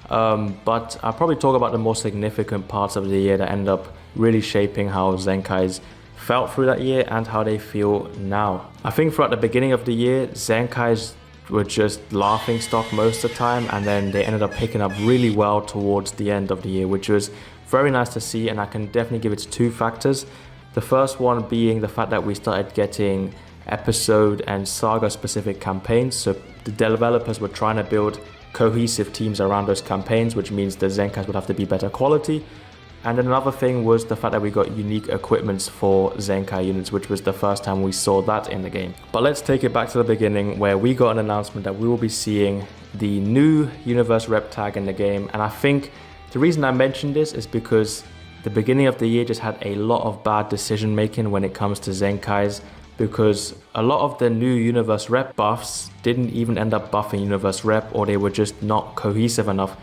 But I'll probably talk about the more significant parts of the year that end up really shaping how Zenkais felt through that year and how they feel now. I think throughout the beginning of the year, Zenkais were just laughing stock most of the time, and then they ended up picking up really well towards the end of the year, which was very nice to see, and I can definitely give it two factors. The first one being the fact that we started getting episode and saga specific campaigns, so the developers were trying to build cohesive teams around those campaigns, which means the Zenkais would have to be better quality. And then another thing was the fact that we got unique equipments for Zenkai units, which was the first time we saw that in the game. But let's take it back to the beginning, where we got an announcement that we will be seeing the new universe rep tag in the game. And I think the reason I mentioned this is because the beginning of the year just had a lot of bad decision making when it comes to Zenkais, because a lot of the new Universe Rep buffs didn't even end up buffing Universe Rep, or they were just not cohesive enough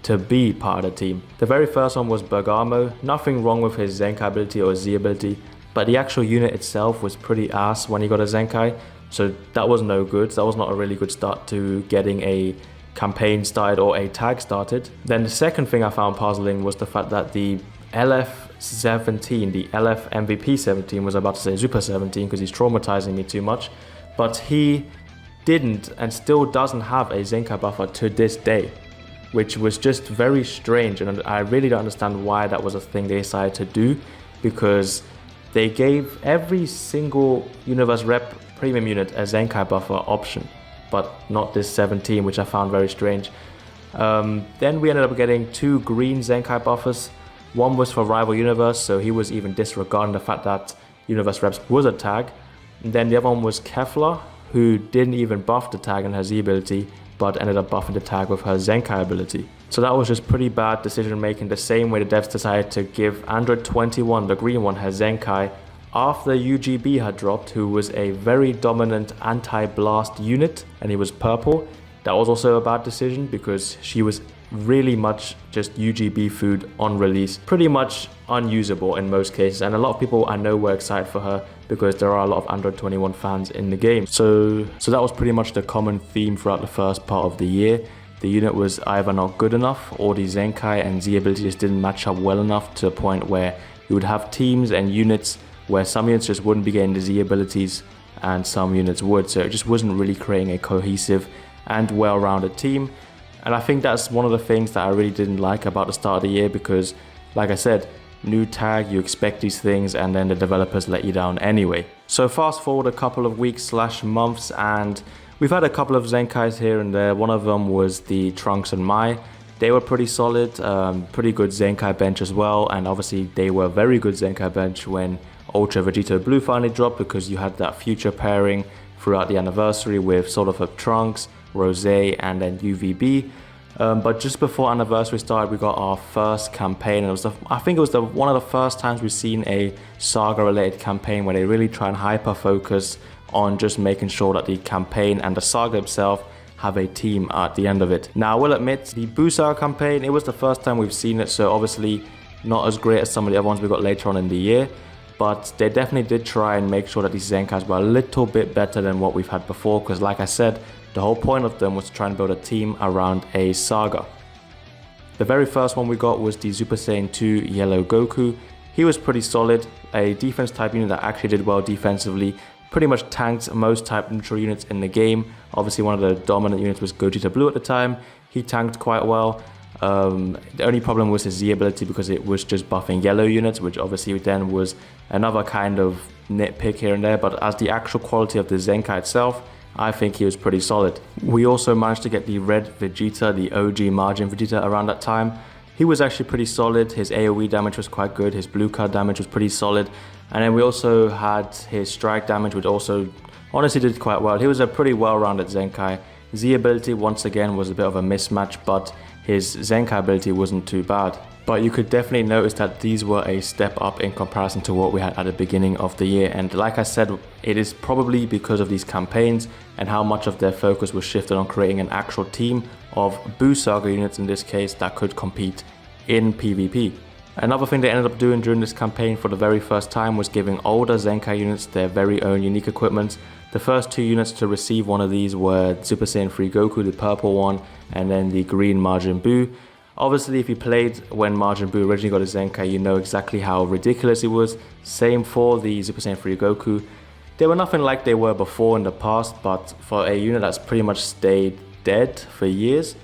to be part of the team. The very first one was Bergamo. Nothing wrong with his Zenkai ability or Z ability, but the actual unit itself was pretty ass when he got a Zenkai, so that was no good. That was not a really good start to getting a campaign started or a tag started. Then the second thing I found puzzling was the fact that the LF17, the LF MVP 17, was about to say Super 17 because he's traumatizing me too much, but he didn't and still doesn't have a Zenkai buffer to this day, which was just very strange, and I really don't understand why that was a thing they decided to do, because they gave every single Universe Rep premium unit a Zenkai buffer option, but not this 17, which I found very strange. Then we ended up getting 2 green Zenkai buffers. One was for Rival Universe, so he was even disregarding the fact that Universe Reps was a tag. And then the other one was Kefla, who didn't even buff the tag and her Z ability, but ended up buffing the tag with her Zenkai ability. So that was just pretty bad decision making, the same way the devs decided to give Android 21, the green one, her Zenkai after UGB had dropped, who was a very dominant anti-blast unit, and he was purple. That was also a bad decision because she was really much just UGB food on release, pretty much unusable in most cases, and a lot of people I know were excited for her because there are a lot of Android 21 fans in the game. So that was pretty much the common theme throughout the first part of the year. The unit was either not good enough, or the Zenkai and Z ability just didn't match up well enough to a point where you would have teams and units where some units just wouldn't be getting the Z abilities and some units would, so it just wasn't really creating a cohesive and well-rounded team. And I think that's one of the things that I really didn't like about the start of the year, because like I said, new tag, you expect these things and then the developers let you down anyway. So fast forward a couple of weeks / months, and we've had a couple of Zenkais here and there. One of them was the Trunks and Mai. They were pretty solid, pretty good Zenkai bench as well, and obviously they were very good Zenkai bench when Ultra Vegito Blue finally dropped, because you had that future pairing throughout the anniversary with sort of a Trunks, Rose, and then UVB. But just before anniversary started, we got our first campaign, and I think it was one of the first times we've seen a Saga related campaign where they really try and hyper focus on just making sure that the campaign and the Saga itself have a team at the end of it. Now I will admit, the Boo Saga campaign, it was the first time we've seen it, so obviously not as great as some of the other ones we got later on in the year, but they definitely did try and make sure that these Zenkais were a little bit better than what we've had before, because like I said, the whole point of them was to try and build a team around a Saga. The very first one we got was the Super Saiyan 2 Yellow Goku. He was pretty solid, a defense type unit that actually did well defensively, pretty much tanked most type neutral units in the game. Obviously one of the dominant units was Gogeta Blue at the time. He tanked quite well. The only problem was his Z ability, because it was just buffing yellow units, which obviously then was another kind of nitpick here and there, but as the actual quality of the Zenkai itself, I think he was pretty solid. We also managed to get the red Vegeta, the OG margin Vegeta, around that time. He was actually pretty solid, his AoE damage was quite good, his blue card damage was pretty solid, and then we also had his strike damage, which also honestly did quite well. He was a pretty well-rounded Zenkai. Z ability once again was a bit of a mismatch, but his Zenkai ability wasn't too bad. But you could definitely notice that these were a step up in comparison to what we had at the beginning of the year. And like I said, it is probably because of these campaigns and how much of their focus was shifted on creating an actual team of Boo Saga units in this case that could compete in PvP. Another thing they ended up doing during this campaign for the very first time was giving older Zenkai units their very own unique equipment. The first 2 units to receive one of these were Super Saiyan 3 Goku, the purple one, and then the green Majin Buu. Obviously, if you played when Majin Buu originally got his Zenkai, you know exactly how ridiculous he was. Same for the Super Saiyan 3 Goku. They were nothing like they were before in the past, but for a unit that's pretty much stayed dead for years,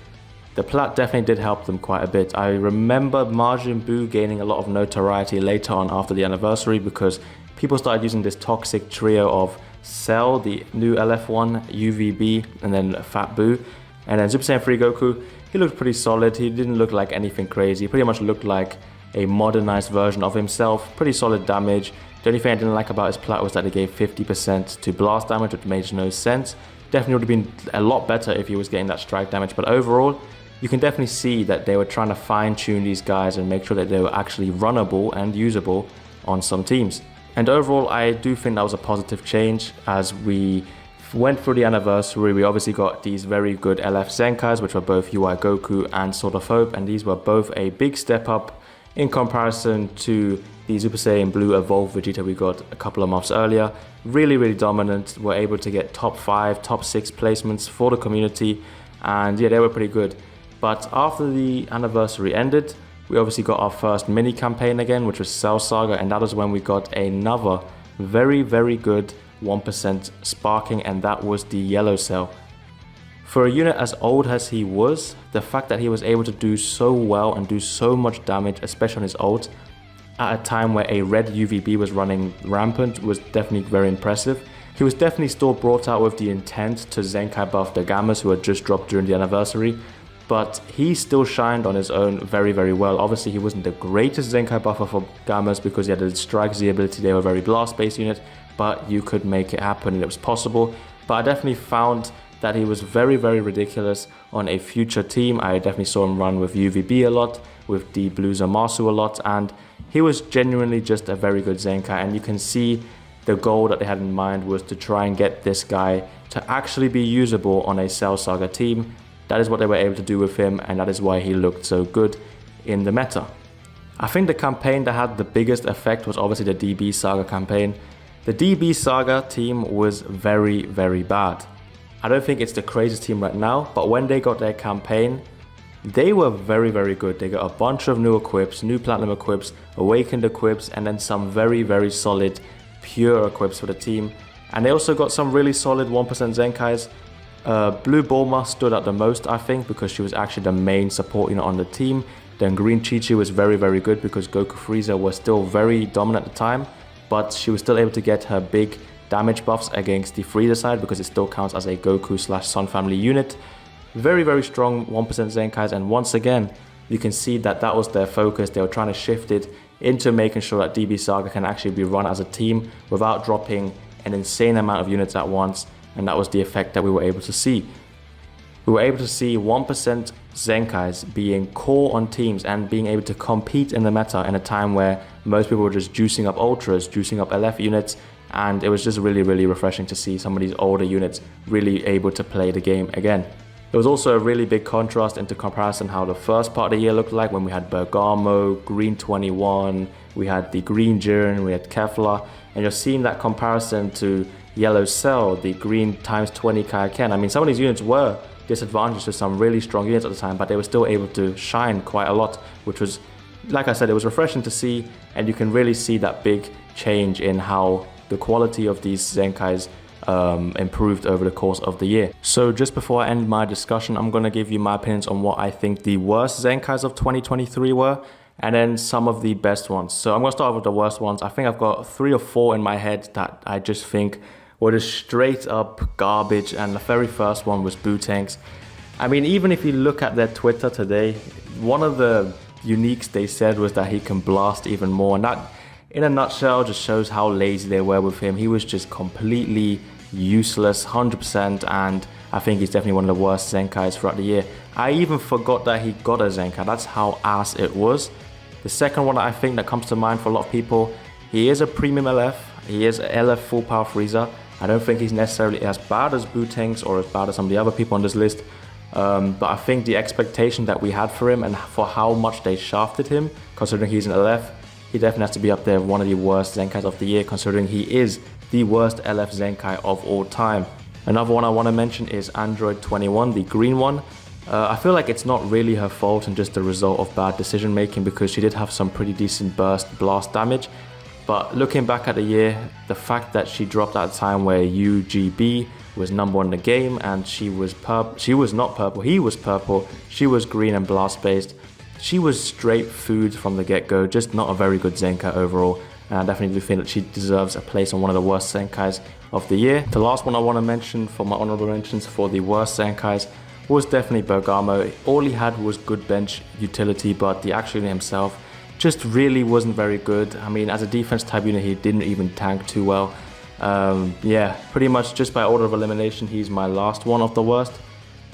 the plat definitely did help them quite a bit. I remember Majin Buu gaining a lot of notoriety later on after the anniversary, because people started using this toxic trio of Cell, the new LF1, UVB, and then Fat Buu. And then Super Saiyan 3 Goku, he looked pretty solid. He didn't look like anything crazy. He pretty much looked like a modernized version of himself. Pretty solid damage. The only thing I didn't like about his plat was that he gave 50% to blast damage, which made no sense. Definitely would have been a lot better if he was getting that strike damage. But overall, you can definitely see that they were trying to fine-tune these guys and make sure that they were actually runnable and usable on some teams. And overall, I do think that was a positive change. As we went through the anniversary, we obviously got these very good LF Zenkais, which were both UI Goku and Sword of Hope, and these were both a big step up in comparison to the Super Saiyan Blue Evolved Vegeta we got a couple of months earlier. Really dominant, were able to get top 5, top 6 placements for the community, and yeah, they were pretty good. But after the anniversary ended, we obviously got our first mini campaign again, which was Cell Saga, and that was when we got another very good 1% sparking, and that was the Yellow Cell. For a unit as old as he was, the fact that he was able to do so well and do so much damage, especially on his ult, at a time where a red UVB was running rampant, was definitely very impressive. He was definitely still brought out with the intent to Zenkai buff the Gammas who had just dropped during the anniversary, but he still shined on his own very well. Obviously, he wasn't the greatest Zenkai buffer for Gammas because he had the Strike Z ability, they were a very blast-based unit, but you could make it happen and it was possible. But I definitely found that he was very ridiculous on a future team. I definitely saw him run with UVB a lot, with the Blue Zamasu a lot, and he was genuinely just a very good Zenkai, and you can see the goal that they had in mind was to try and get this guy to actually be usable on a Cell Saga team. That is what they were able to do with him, and that is why he looked so good in the meta. I think the campaign that had the biggest effect was obviously the DB Saga campaign. The DB Saga team was very bad. I don't think it's the craziest team right now, but when they got their campaign, they were very good. They got a bunch of new equips, new platinum equips, awakened equips, and then some very solid pure equips for the team. And they also got some really solid 1% Zenkais. Blue Bulma stood out the most, I think, because she was actually the main support unit on the team. Then Green Chi-Chi was very good because Goku Frieza was still very dominant at the time, but she was still able to get her big damage buffs against the Frieza side because it still counts as a Goku/Sun family unit. Very strong 1% Zenkais, and once again, you can see that that was their focus. They were trying to shift it into making sure that DB Saga can actually be run as a team without dropping an insane amount of units at once, and that was the effect that we were able to see. We were able to see 1% Zenkais being core on teams and being able to compete in the meta in a time where most people were just juicing up Ultras, juicing up LF units, and it was just really refreshing to see some of these older units really able to play the game again. There was also a really big contrast into comparison how the first part of the year looked like when we had Bergamo, Green 21, we had the Green Jiren, we had Kefla, and you're seeing that comparison to Yellow Cell, the Green times 20 Kaioken. I mean, some of these units were disadvantaged to some really strong units at the time, but they were still able to shine quite a lot, which was, like I said, it was refreshing to see, and you can really see that big change in how the quality of these Zenkais improved over the course of the year. So just before I end my discussion, I'm going to give you my opinions on what I think the worst Zenkais of 2023 were, and then some of the best ones. So I'm going to start with the worst ones. I think I've got 3 or 4 in my head that I just think were just straight up garbage, and the very first one was Bootanks. I mean, even if you look at their Twitter today, one of the uniques they said was that he can blast even more, and that in a nutshell just shows how lazy they were with him. He was just completely useless, 100%, and I think he's definitely one of the worst Zenkais throughout the year. I even forgot that he got a Zenkai. That's how ass it was. The second one that I think that comes to mind for a lot of people, he is a premium LF. He is LF full power Frieza. I don't think he's necessarily as bad as Bootanks or as bad as some of the other people on this list. But I think the expectation that we had for him and for how much they shafted him, considering he's an LF, he definitely has to be up there, one of the worst Zenkais of the year, considering he is the worst LF Zenkai of all time. Another one I want to mention is Android 21, the green one. I feel like it's not really her fault and just the result of bad decision making, because she did have some pretty decent burst blast damage. But looking back at the year, the fact that she dropped at a time where UGB was number 1 in the game and he was purple, she was purple, she was green and blast based. She was straight food from the get-go, just not a very good Zenkai overall. And I definitely do think that she deserves a place on one of the worst Zenkais of the year. The last one I want to mention for my honorable mentions for the worst Zenkais was definitely Bergamo. All he had was good bench utility, but the actual unit himself just really wasn't very good. I mean, as a defense type unit, he didn't even tank too well. Yeah, pretty much just by order of elimination, he's my last one of the worst.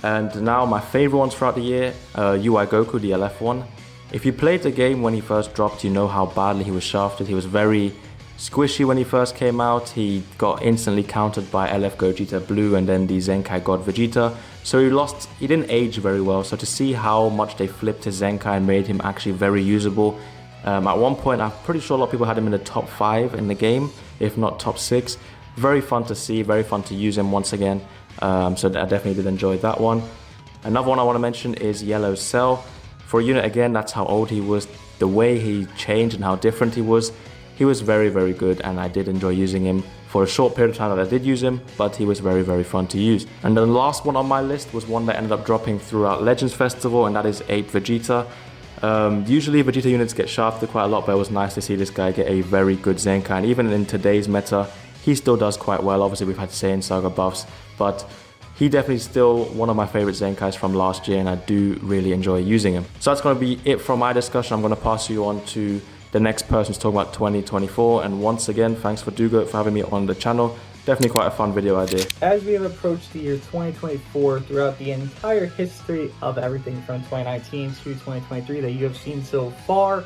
And now my favorite ones throughout the year, UI Goku, the LF one. If you played the game when he first dropped, you know how badly he was shafted. He was very squishy when he first came out. He got instantly countered by LF Gogeta Blue and then the Zenkai God Vegeta. So he didn't age very well. So to see how much they flipped his Zenkai and made him actually very usable. At one point, I'm pretty sure a lot of people had him in the top 5 in the game, if not top 6. Very fun to see, very fun to use him once again. So I definitely did enjoy that one. Another one I want to mention is Yellow Cell. For a unit, again, that's how old he was. The way he changed and how different he was very, very good, and I did enjoy using him for a short period of time that I did use him, but he was very, very fun to use. And the last one on my list was one that ended up dropping throughout Legends Festival, and that is Ape Vegeta. Usually Vegeta units get shafted quite a lot, but it was nice to see this guy get a very good Zenkai, and even in today's meta, he still does quite well. Obviously, we've had Saiyan Saga buffs, but he definitely still one of my favorite Zenkais from last year, and I do really enjoy using him. So that's going to be it from my discussion. I'm going to pass you on to the next person who's talking about 2024. And once again, thanks for Dngee for having me on the channel. Definitely quite a fun video idea. As we have approached the year 2024, throughout the entire history of everything from 2019 to 2023 that you have seen so far,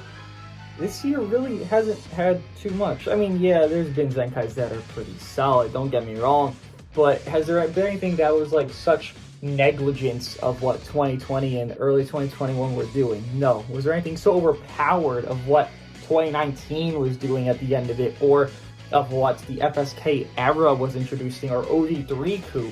this year really hasn't had too much. I mean, yeah, there's been Zenkais that are pretty solid, don't get me wrong, but has there been anything that was like such negligence of what 2020 and early 2021 were doing? No. Was there anything so overpowered of what 2019 was doing at the end of it, or of what the FSK era was introducing, or OG3 coup?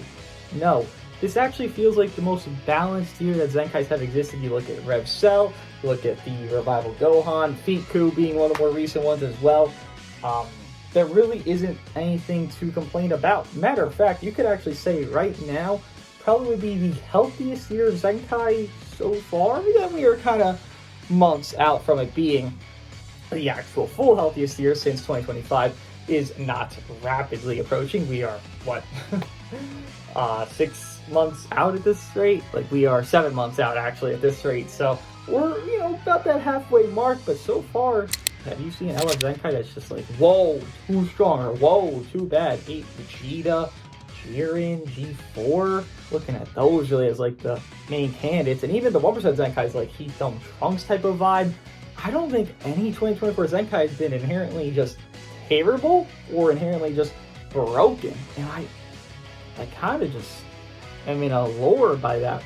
No. This actually feels like the most balanced year that Zenkais have existed. You look at Rev Cell, you look at the Revival Gohan, Feet Coup being one of the more recent ones as well. There really isn't anything to complain about. Matter of fact, you could actually say right now probably would be the healthiest year of Zenkai so far. Then we are kind of months out from it being the actual full healthiest year, since 2025 is not rapidly approaching. We are, what, 6 months out at this rate? Like, we are 7 months out actually at this rate. So we're, about that halfway mark, but so far, have you seen LF Zenkai that's just like, whoa, too strong, or whoa, too bad? 8 Vegeta, Jiren, G4, looking at those really as like the main candidates. And even the 1% Zenkai is like Heat Dome Trunks type of vibe. I don't think any 2024 Zenkai has been inherently just terrible or inherently just broken. And I kind of just, allured by that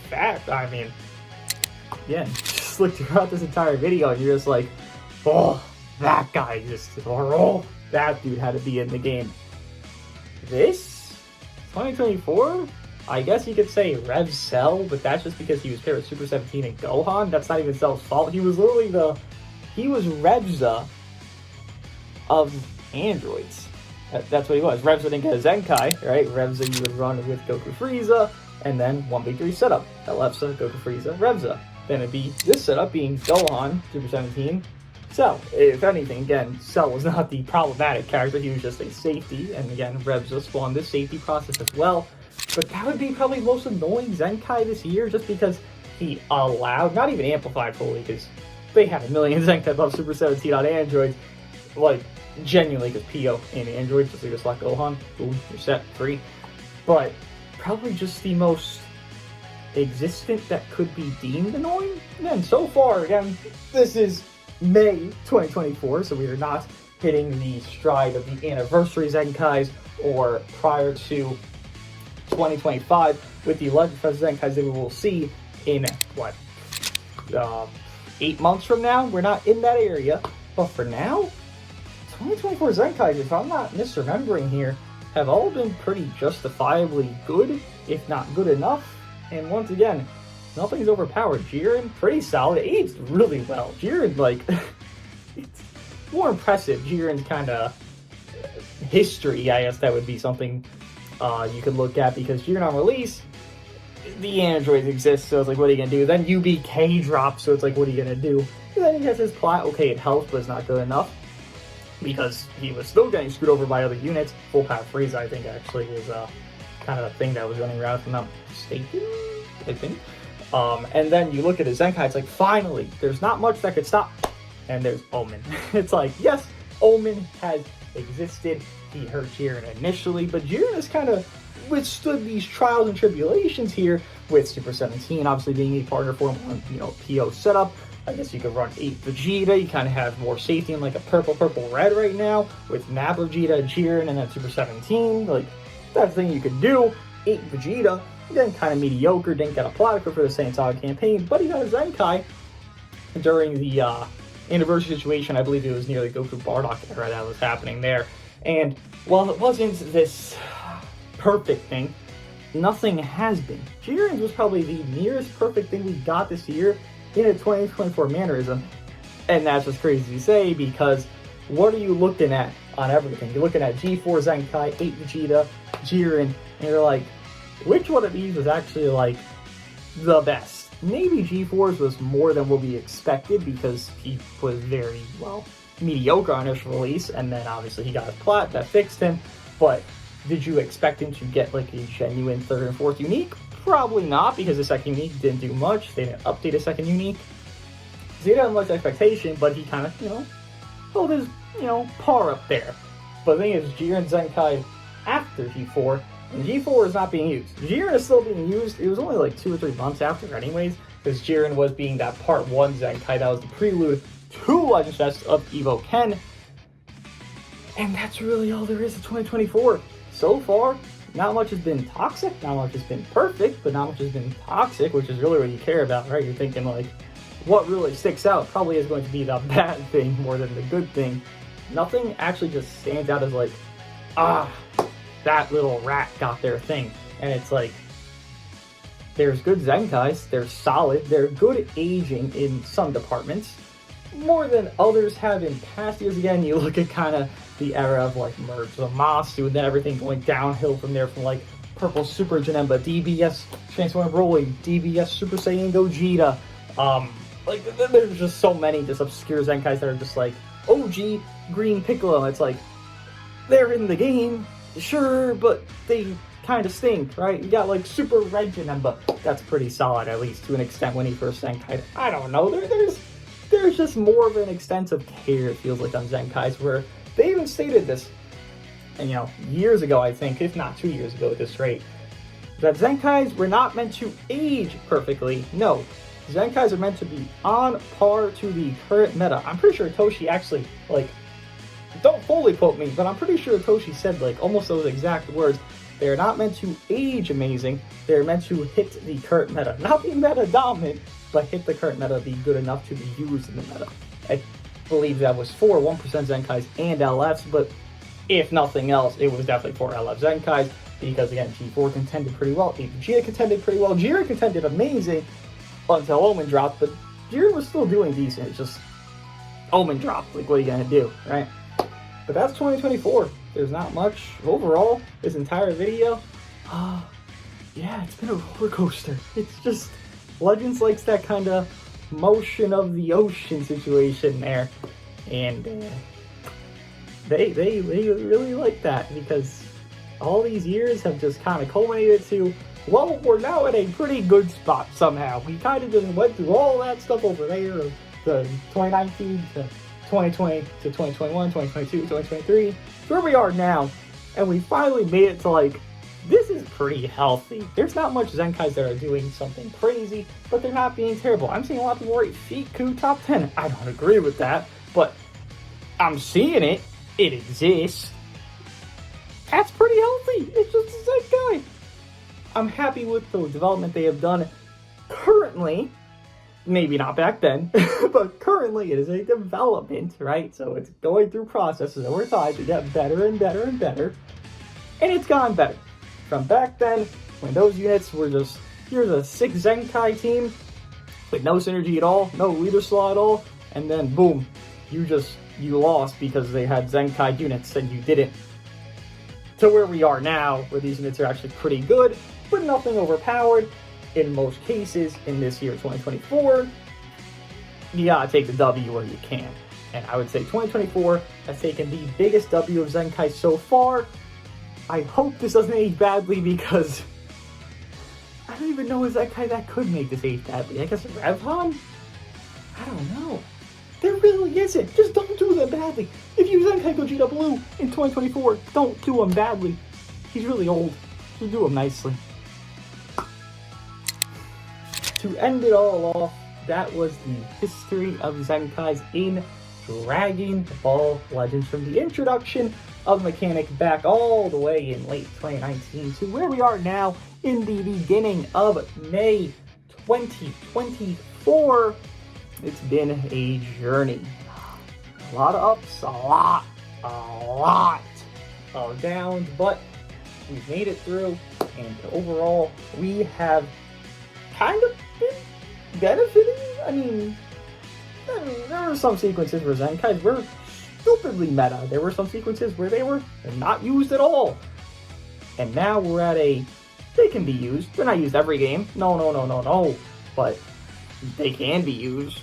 fact. I mean, yeah, just look throughout this entire video and you're just like, oh, that guy just, or oh, that dude had to be in the game. This 2024, I guess you could say Rev Cell, but that's just because he was paired with Super 17 and Gohan. That's not even Cell's fault. He was literally he was Revza of androids. That's what he was. Revza didn't get a Zenkai, right? Revza you would run with Goku Frieza, and then 1v3 setup. Elefsa, Goku Frieza, Revza. Then it'd be this setup being Gohan, Super 17, Cell. If anything, again, Cell was not the problematic character, he was just a safety, and again, Revza spawned this safety process as well. But that would be probably the most annoying Zenkai this year, just because he allowed, not even amplified fully, because they have a million Zenkai above Super 17 on androids, like, genuinely, because PO and androids, just like a slot Gohan, boom, you're set, free. But probably just the most existent that could be deemed annoying. And then so far, again, this is May 2024, so we are not hitting the stride of the anniversary Zenkais or prior to 2025 with the Legend Fest Zenkais that we will see in, 8 months from now. We're not in that area, but for now, 2024 Zenkais, if I'm not misremembering here, have all been pretty justifiably good, if not good enough. And once again, nothing's overpowered. Jiren, pretty solid, aged really well. Jiren, like, it's more impressive. Jiren's kind of history, I guess that would be something you could look at, because Jiren on release, the androids exist, so it's like, what are you gonna do? Then UBK drops, so it's like, what are you gonna do? And then he has his plot. Okay, it helps, but it's not good enough, because he was still getting screwed over by other units. Full power Frieza, I think, actually was kind of a thing that was running around, if I'm not mistaken, I think. And then you look at his Zenkai, it's like, finally, there's not much that could stop. And there's Omen. It's like, yes, Omen has existed. He hurt Jiren initially, but Jiren has kind of withstood these trials and tribulations here with Super 17 obviously being a partner for him on, PO setup. I guess you could run 8 Vegeta. You kind of have more safety in like a purple red right now with Map Vegeta, Jiren, and then Super 17. Like, that's the thing you could do. 8 Vegeta, then kind of mediocre, didn't get a Platico for the same Saga campaign, but he got a Zenkai during the anniversary situation. I believe it was near the Goku Bardock era that was happening there. And while it wasn't this perfect thing, nothing has been. Jiren's was probably the nearest perfect thing we got this year in a 2024 mannerism. And that's just crazy to say, because what are you looking at on everything? You're looking at G4 Zenkai, 8 Vegeta, Jiren, and you're like, which one of these was actually like the best? Maybe G4's was more than what we expected because he was very, mediocre on his release, and then obviously he got his plat that fixed him. But did you expect him to get like a genuine 3rd and 4th unique? Probably not, because the 2nd unique didn't do much. They didn't update a 2nd unique. So he didn't have much expectation, but he kind of, held his, par up there. But the thing is, Jiren Zenkai after G4, and G4 is not being used. Jiren is still being used. It was only like 2 or 3 months after anyways, because Jiren was being that part 1 Zenkai that was the prelude to Legend Fest of Evo Ken. And that's really all there is to 2024. So far, not much has been toxic, not much has been perfect, but not much has been toxic, which is really what you care about, right? You're thinking like, what really sticks out probably is going to be the bad thing more than the good thing. Nothing actually just stands out as like, that little rat got their thing. And it's like, there's good Zenkais, they're solid, they're good aging in some departments, more than others have in past years. Again, you look at kind of the era of like Merge Zamasu, and then everything going downhill from there, from like Purple Super Janemba, DBS Transformer Broly, DBS Super Saiyan Gogeta. Like, there's just so many just obscure Zenkais that are just like OG Green Piccolo. It's like, they're in the game, sure, but they kind of stink, right? You got like Super Red Janemba, that's pretty solid, at least to an extent when he first Zenkai. I don't know, there's just more of an extensive care, it feels like, on Zenkais, where they even stated this, and years ago, I think, if not 2 years ago at this rate, that Zenkais were not meant to age perfectly. No, Zenkais are meant to be on par to the current meta. I'm pretty sure Toshi actually, like, don't fully quote me, but I'm pretty sure Toshi said, like, almost those exact words. They're not meant to age amazing, they're meant to hit the current meta. Not be meta dominant, but hit the current meta, be good enough to be used in the meta. I believe that was for 1% Zenkais and LFs, but if nothing else, it was definitely for LF Zenkais, because again, G4 contended pretty well, Vegeta contended pretty well, Jiren contended amazing until Omen dropped, but Jiren was still doing decent. It's just Omen dropped, like, what are you gonna do, right? But that's 2024. There's not much overall. This entire video, yeah, it's been a roller coaster. It's just, Legends likes that kind of motion of the ocean situation there, and they really like that, because all these years have just kind of culminated to, well, we're now at a pretty good spot somehow. We kind of just went through all that stuff over there, the 2019 to 2020 to 2021, 2022, 2023, where we are now, and we finally made it to, like, this is pretty healthy. There's not much Zenkais that are doing something crazy, but they're not being terrible. I'm seeing a lot of people rate Fiku top 10. I don't agree with that, but I'm seeing it. It exists. That's pretty healthy. It's just a Zenkai. I'm happy with the development they have done currently. Maybe not back then, but currently it is a development, right? So it's going through processes over time to get better and better and better. And it's gotten better. From back then, when those units were just, here's a 6 Zenkai team with no synergy at all, no leader slaw at all, and then boom, you lost because they had Zenkai units and you didn't. To where we are now, where these units are actually pretty good, but nothing overpowered. In most cases, in this year, 2024, you gotta take the W where you can. And I would say 2024 has taken the biggest W of Zenkai so far. I hope this doesn't age badly, because I don't even know a Zenkai that could make this age badly. I guess Revhon? I don't know. There really really isn't. Just don't do them badly. If you Zenkai Gogeta Blue in 2024, don't do him badly. He's really old. You do him nicely. To end it all off, that was the history of Zenkais in Dragon Ball Legends, from the introduction of mechanic back all the way in late 2019 to where we are now in the beginning of May 2024. It's been a journey. A lot of ups, a lot of downs, but we've made it through, and overall we have kind of been benefiting. I mean, there were some sequences where Zenkais were stupidly meta. There were some sequences where they were not used at all. And now we're at they can be used. They're not used every game. No. But they can be used.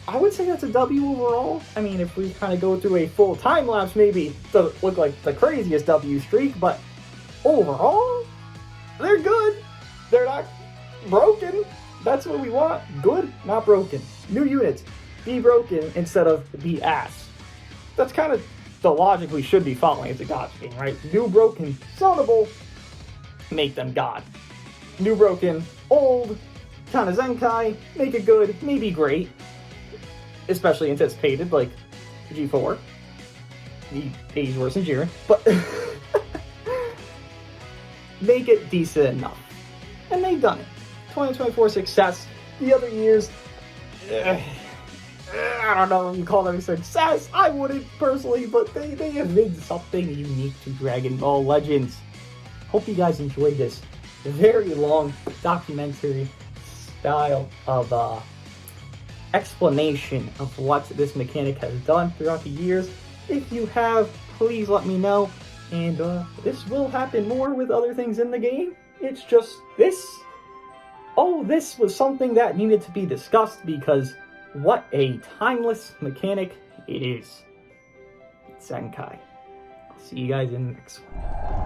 I would say that's a W overall. I mean, if we kind of go through a full time lapse, maybe it doesn't look like the craziest W streak, but overall, they're good. They're not broken. That's what we want. Good, not broken. New units, be broken instead of be ass. That's kind of the logic we should be following as a God game, right? New broken, sellable, make them God. New broken, old, kind of Zenkai, make it good, maybe great. Especially anticipated, like G4. The age worse than Jiren, but make it decent enough. And they've done it. 2024 success. The other years, I don't know if you call them a success. I wouldn't personally, but they have made something unique to Dragon Ball Legends. Hope you guys enjoyed this very long documentary style of explanation of what this mechanic has done throughout the years. If you have, please let me know. And this will happen more with other things in the game. It's just this. Oh, this was something that needed to be discussed because what a timeless mechanic it is. Zenkai. I'll see you guys in the next one.